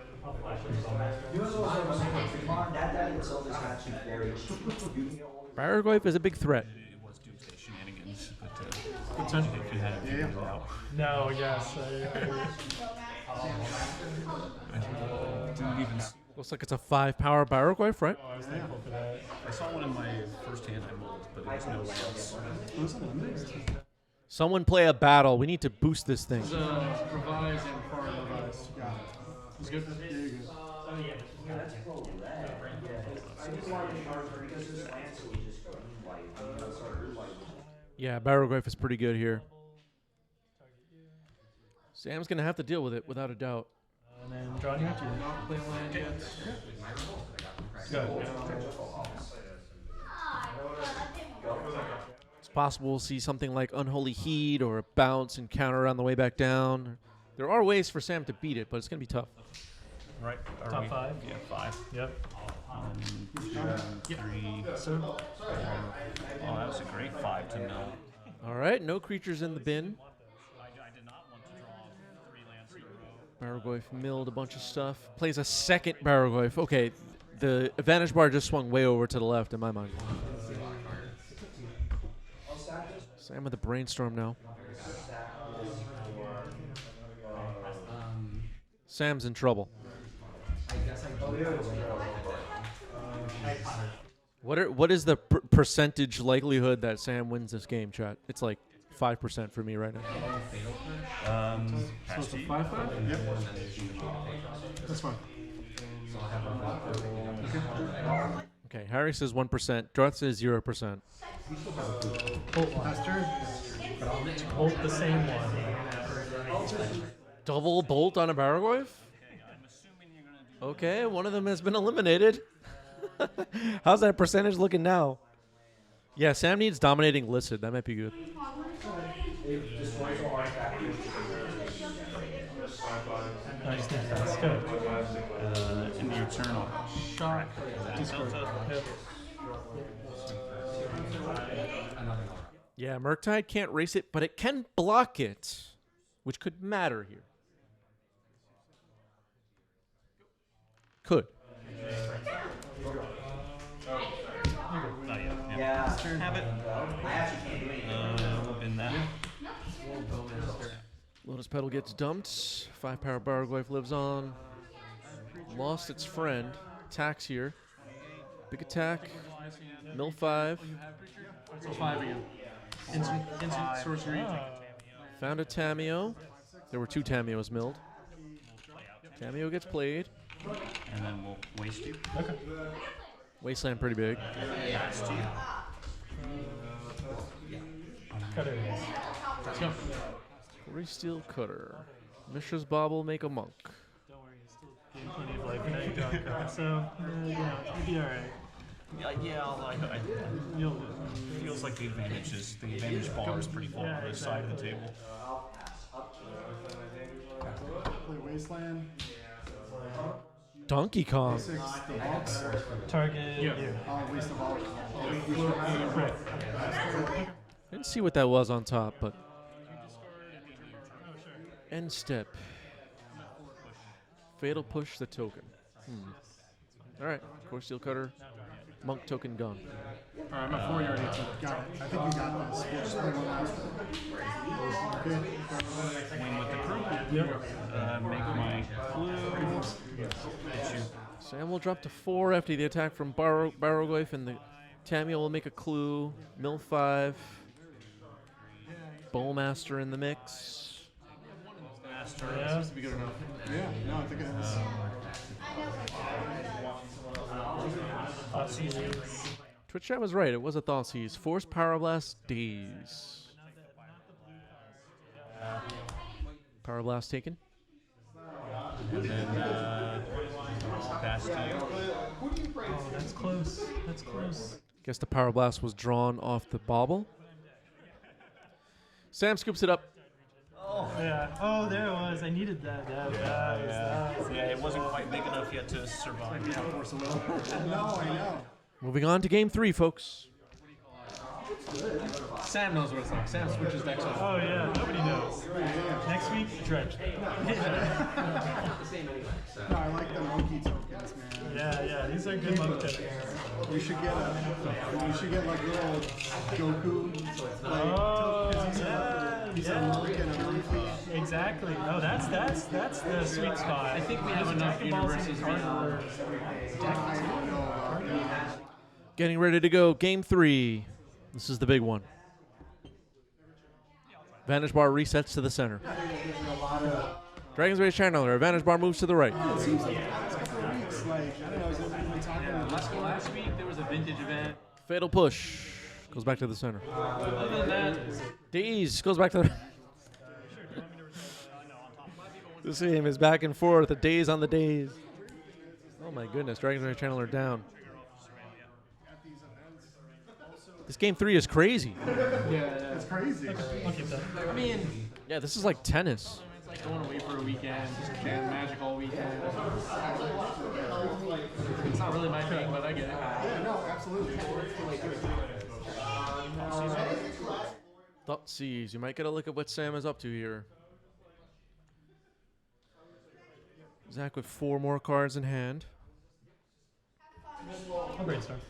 Barrogoyf is a big threat. It was Doomsday shenanigans, but if you had it figured out. No, yes. Didn't even Looks like it's a 5-power Barrowquave, right? Oh, I was thankful for that. I saw one in my first hand I mulled, but it was no else. Someone play a battle. We need to boost this thing. It's revise and foreign revise. Got it. It's good. Yeah, you're good. Yeah, Barrowquave is pretty good here. Sam's going to have to deal with it, without a doubt. And then draw your turn. Not play land yet. Good. It's possible we'll see something like Unholy Heat or a bounce and counter on the way back down. There are ways for Sam to beat it, but it's going to be tough. Right. Top 5? Yeah, 5. Yep. 1, 2, 3, 4. Oh, that was a great 5 to know. All right, no creatures in the bin. I did not want to draw 3 lands in a row. Barrowquave milled a bunch of stuff. Plays a second Barrowquave. Okay, the advantage bar just swung way over to the left in my mind. Sam with the brainstorm now. Sam's in trouble. What is the percentage likelihood that Sam wins this game, chat? It's like 5% for me right now. So it's a 5-5? Yep. That's fine. Okay, Harry says 1%. Darth says 0%. Bolt master. Bolt the same one. Double bolt on a Barrowquave? Okay, one of them has been eliminated. How's that percentage looking now? Yeah, Sam needs dominating listed. That might be good. Nice, that's good. In the Eternal. Shock. Discord. Yep. Yeah, Murktide can't race it, but it can block it, which could matter here. Could. Yeah. Have it. We'll bin that. Lotus Petal gets dumped. 5-power Barrowquave lives on. Lost its friend. Attacks here. Big attack. Mill 5. So 5 again. Instant sorcery. Found a Tameo. There were 2 Tameos milled. Tameo gets played. And then we'll waste you. Okay. Wasteland pretty big. Waste you. Cutter. Let's go. Corey Steel Cutter. Mishra's Bauble make a monk. Don't worry, you still gain plenty of life. Now you draw a card. So, you know, you'll be alright. Yeah, You'll feels like the advantage bar is pretty full on this side of the table. Play Wasteland. Donkey Kong. 6, the box. target you. Waste of all. Right. Didn't see what that was on top, but end step. Fatal push the token. All right, Core Steel Cutter, monk token gone. Alright, I'm at 4 already. Got it. I think you got this. We'll just play one last one. Okay. Win with the crew. Yep. Make my clue. Sam will drop to 4 after the attack from Barrowquave, and the Tameo will make a clue. Mill 5. Bowmaster in the mix. Master. Yeah. Seems to be good enough. Yeah, no, I think it is. Twitch chat was right. It was a Thoughtseize. Force Power Blast Daze. Power Blast taken. And then pass to you. Oh, that's close. That's close. Guess the Power Blast was drawn off the bauble. Sam scoops it up. Oh, yeah. Oh, there it was. I needed that. Yeah, it wasn't quite big enough yet to survive. Yeah, force a will. No, I know. Moving on to game 3, folks. Sam knows what it's like. Sam switches decks off. Oh, yeah. Nobody knows. Next week, Dredge. No, I like the monkey tokens, man. Yeah. These are good monk tokens. We should get like little Goku. Like, Oh, tokens. yeah. Exactly. No, that's the sweet spot. I think we have enough universes right. Getting ready to go. Game 3. This is the big one. Vantage bar resets to the center. Dragon's Rage Channeler. Vantage bar moves to the right. It seems like the past couple of weeks, like, I don't know, we've been talking Last week there was a vintage event. Fatal push. Goes back to the center. Other than that, Daze goes back to the... This game is back and forth. The days on the days. Oh my goodness. Dragon's Rage Channeler down. This game 3 is crazy. Yeah, it's crazy. I mean, Yeah, this is like tennis. it's like going away for a weekend, just playing Magic all weekend. It's not really my thing, but I get it. Yeah, no, absolutely. Thought sees. You might get a look at what Sam is up to here. Zach with 4 more cards in hand. I'll brainstorm.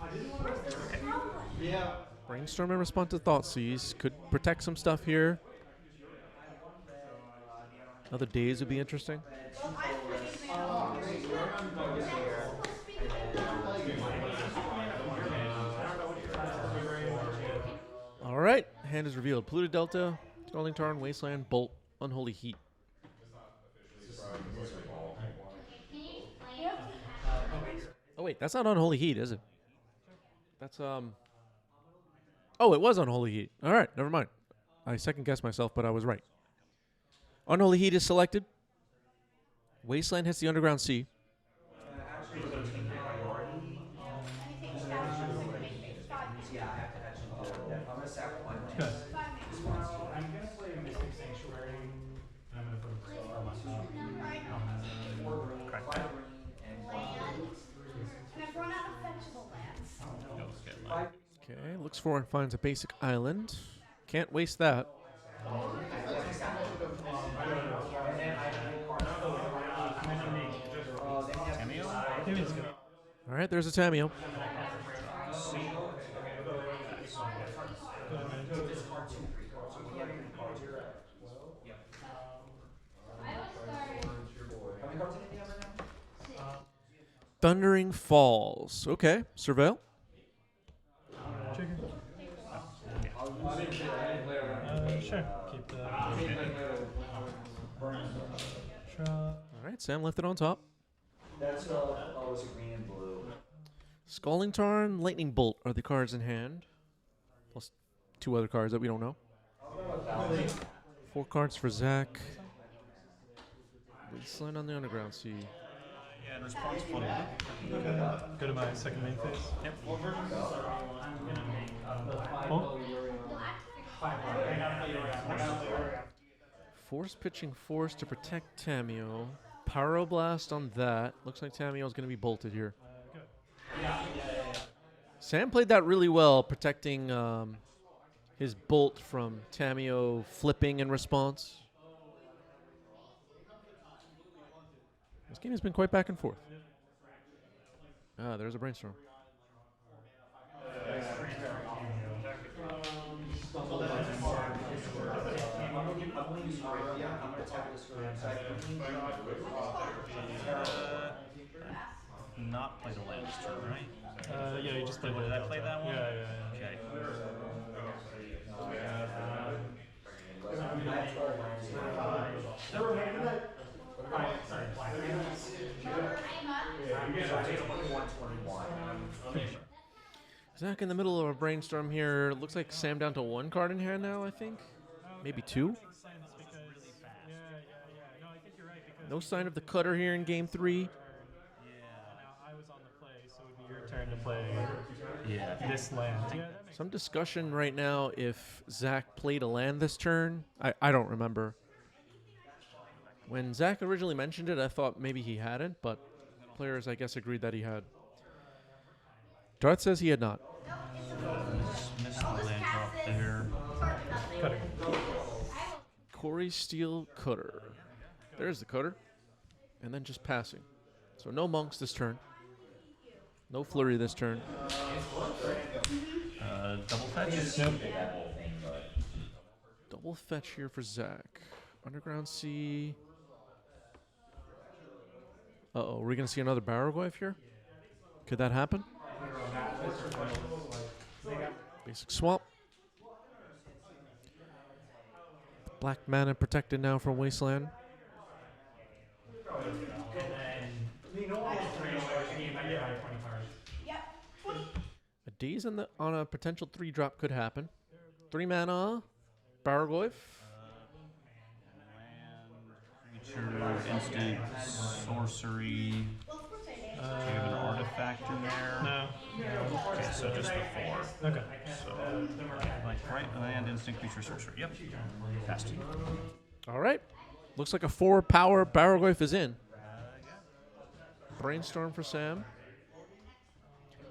Brainstorm and respond to Thought Seize. Could protect some stuff here. Other days would be interesting. All right. Hand is revealed. Polluted Delta, Scalding Tarn, Wasteland, Bolt, Unholy Heat. Oh wait, that's not Unholy Heat, is it? That's Oh, it was Unholy Heat. All right, never mind. I second guessed myself, but I was right. Unholy Heat is selected. Wasteland hits the Underground Sea. I'm gonna play Mystic Sanctuary. And I'm gonna put a storm on top. Okay, looks for and finds a basic island. Can't waste that. All right, there's a Tameo. Thundering Falls. Okay, surveil. Sure. Keep the. All right, Sam left it on top. That's always a green and blue. Scalding Tarn, Lightning Bolt are the cards in hand. Plus 2 other cards that we don't know. 4 cards for Zach. Wasteland on the Underground Sea. Yeah, in response, funny. Go to my second main phase. Yep. Oh. Force pitching Force to protect Tameo. Pyroblast on that. Looks like Tameo's going to be bolted here. Sam played that really well, protecting his bolt from Tameo flipping in response. This game has been quite back and forth. Ah, there's a brainstorm. Not play the land this turn, right? Yeah, you just played. Did I play that one? Yeah. Okay. Zach in the middle of a brainstorm here. Looks like Sam down to 1 card in hand now, I think. Maybe 2. No sign of the cutter here in game 3. I was on the play, so it would be your turn to play this land. Some discussion right now if Zach played a land this turn. I don't remember. When Zach originally mentioned it, I thought maybe he hadn't, but players, I guess, agreed that he had. Darth says he had not. Missed the land drop there. Cutter. Corey Steele Cutter. There's the cutter. And then just passing. So no monks this turn. No flurry this turn. Double fetch. Double Double fetch here for Zach. Underground Sea. Uh-oh, are we going to see another Barrowglyph here? Could that happen? Basic Swamp. Black mana protected now from Wasteland. A Daze on a potential 3-drop could happen. 3 mana, Barrowglyph. Creature, instant, sorcery. Do you have an artifact in there? No. Okay, so just the 4. Okay. So, like, right, land, instant, creature, sorcery. Yep. Fast. All right. Looks like a 4-power Barrowglyph is in. Brainstorm for Sam.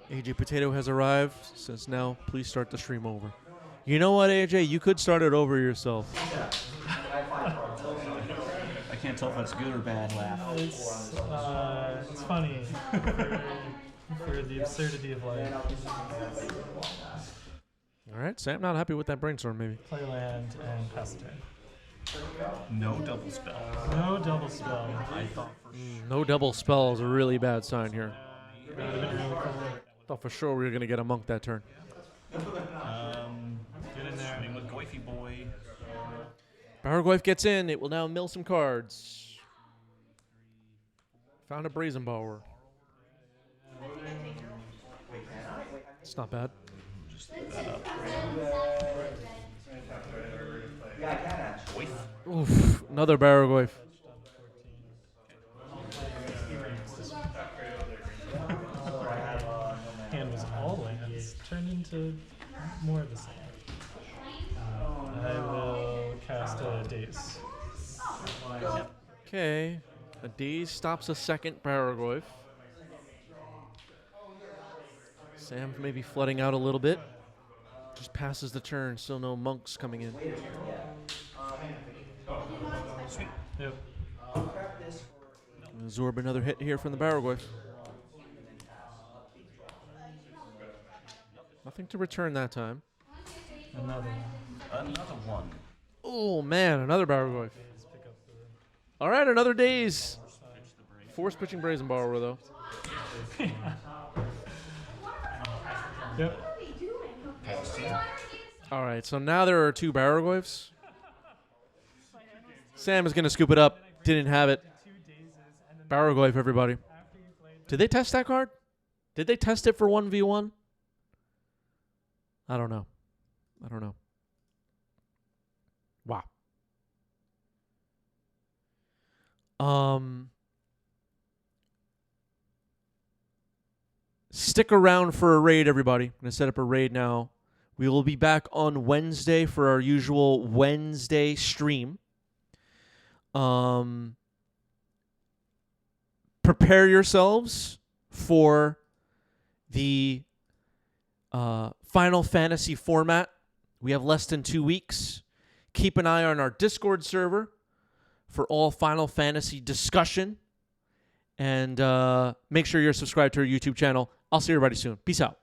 AJ Potato has arrived. Says now, please start the stream over. You know what, AJ? You could start it over yourself. I can't tell if that's good or bad laugh. It's funny for the absurdity of life. All right, Sam not happy with that brainstorm, maybe. Play land and pass the turn. No double spell. No double spell. I thought for No double spell is a really bad sign here. Thought for sure we were going to get a monk that turn. get in there. Swing with Goify Boy. Barrowglyph gets in. It will now mill some cards. Found a Brazen Borrower. It's not bad. Oof, another Barrowglyph. Hand was all lands. Turned into more of the same. I will cast a Daze. Okay. A Daze stops a second Barrowglyph. Sam maybe flooding out a little bit. Just passes the turn. Still no monks coming in. Sweet. Yep. Absorb another hit here from the Barrowglyph. Nothing to return that time. Another one. Oh, man, another Barrowglyph. All right, another Daze. Force pitching Brazen Borrower, though. Yep. All right, so now there are 2 Barrowglyphs. Sam is going to scoop it up. Didn't have it. Barrowglyph, everybody. Did they test that card? Did they test it for 1v1? I don't know. Wow. Stick around for a raid, everybody. I'm going to set up a raid now. We will be back on Wednesday for our usual Wednesday stream. Prepare yourselves for the Final Fantasy format. We have less than 2 weeks. Keep an eye on our Discord server for all Final Fantasy discussion. And make sure you're subscribed to our YouTube channel. I'll see everybody soon. Peace out.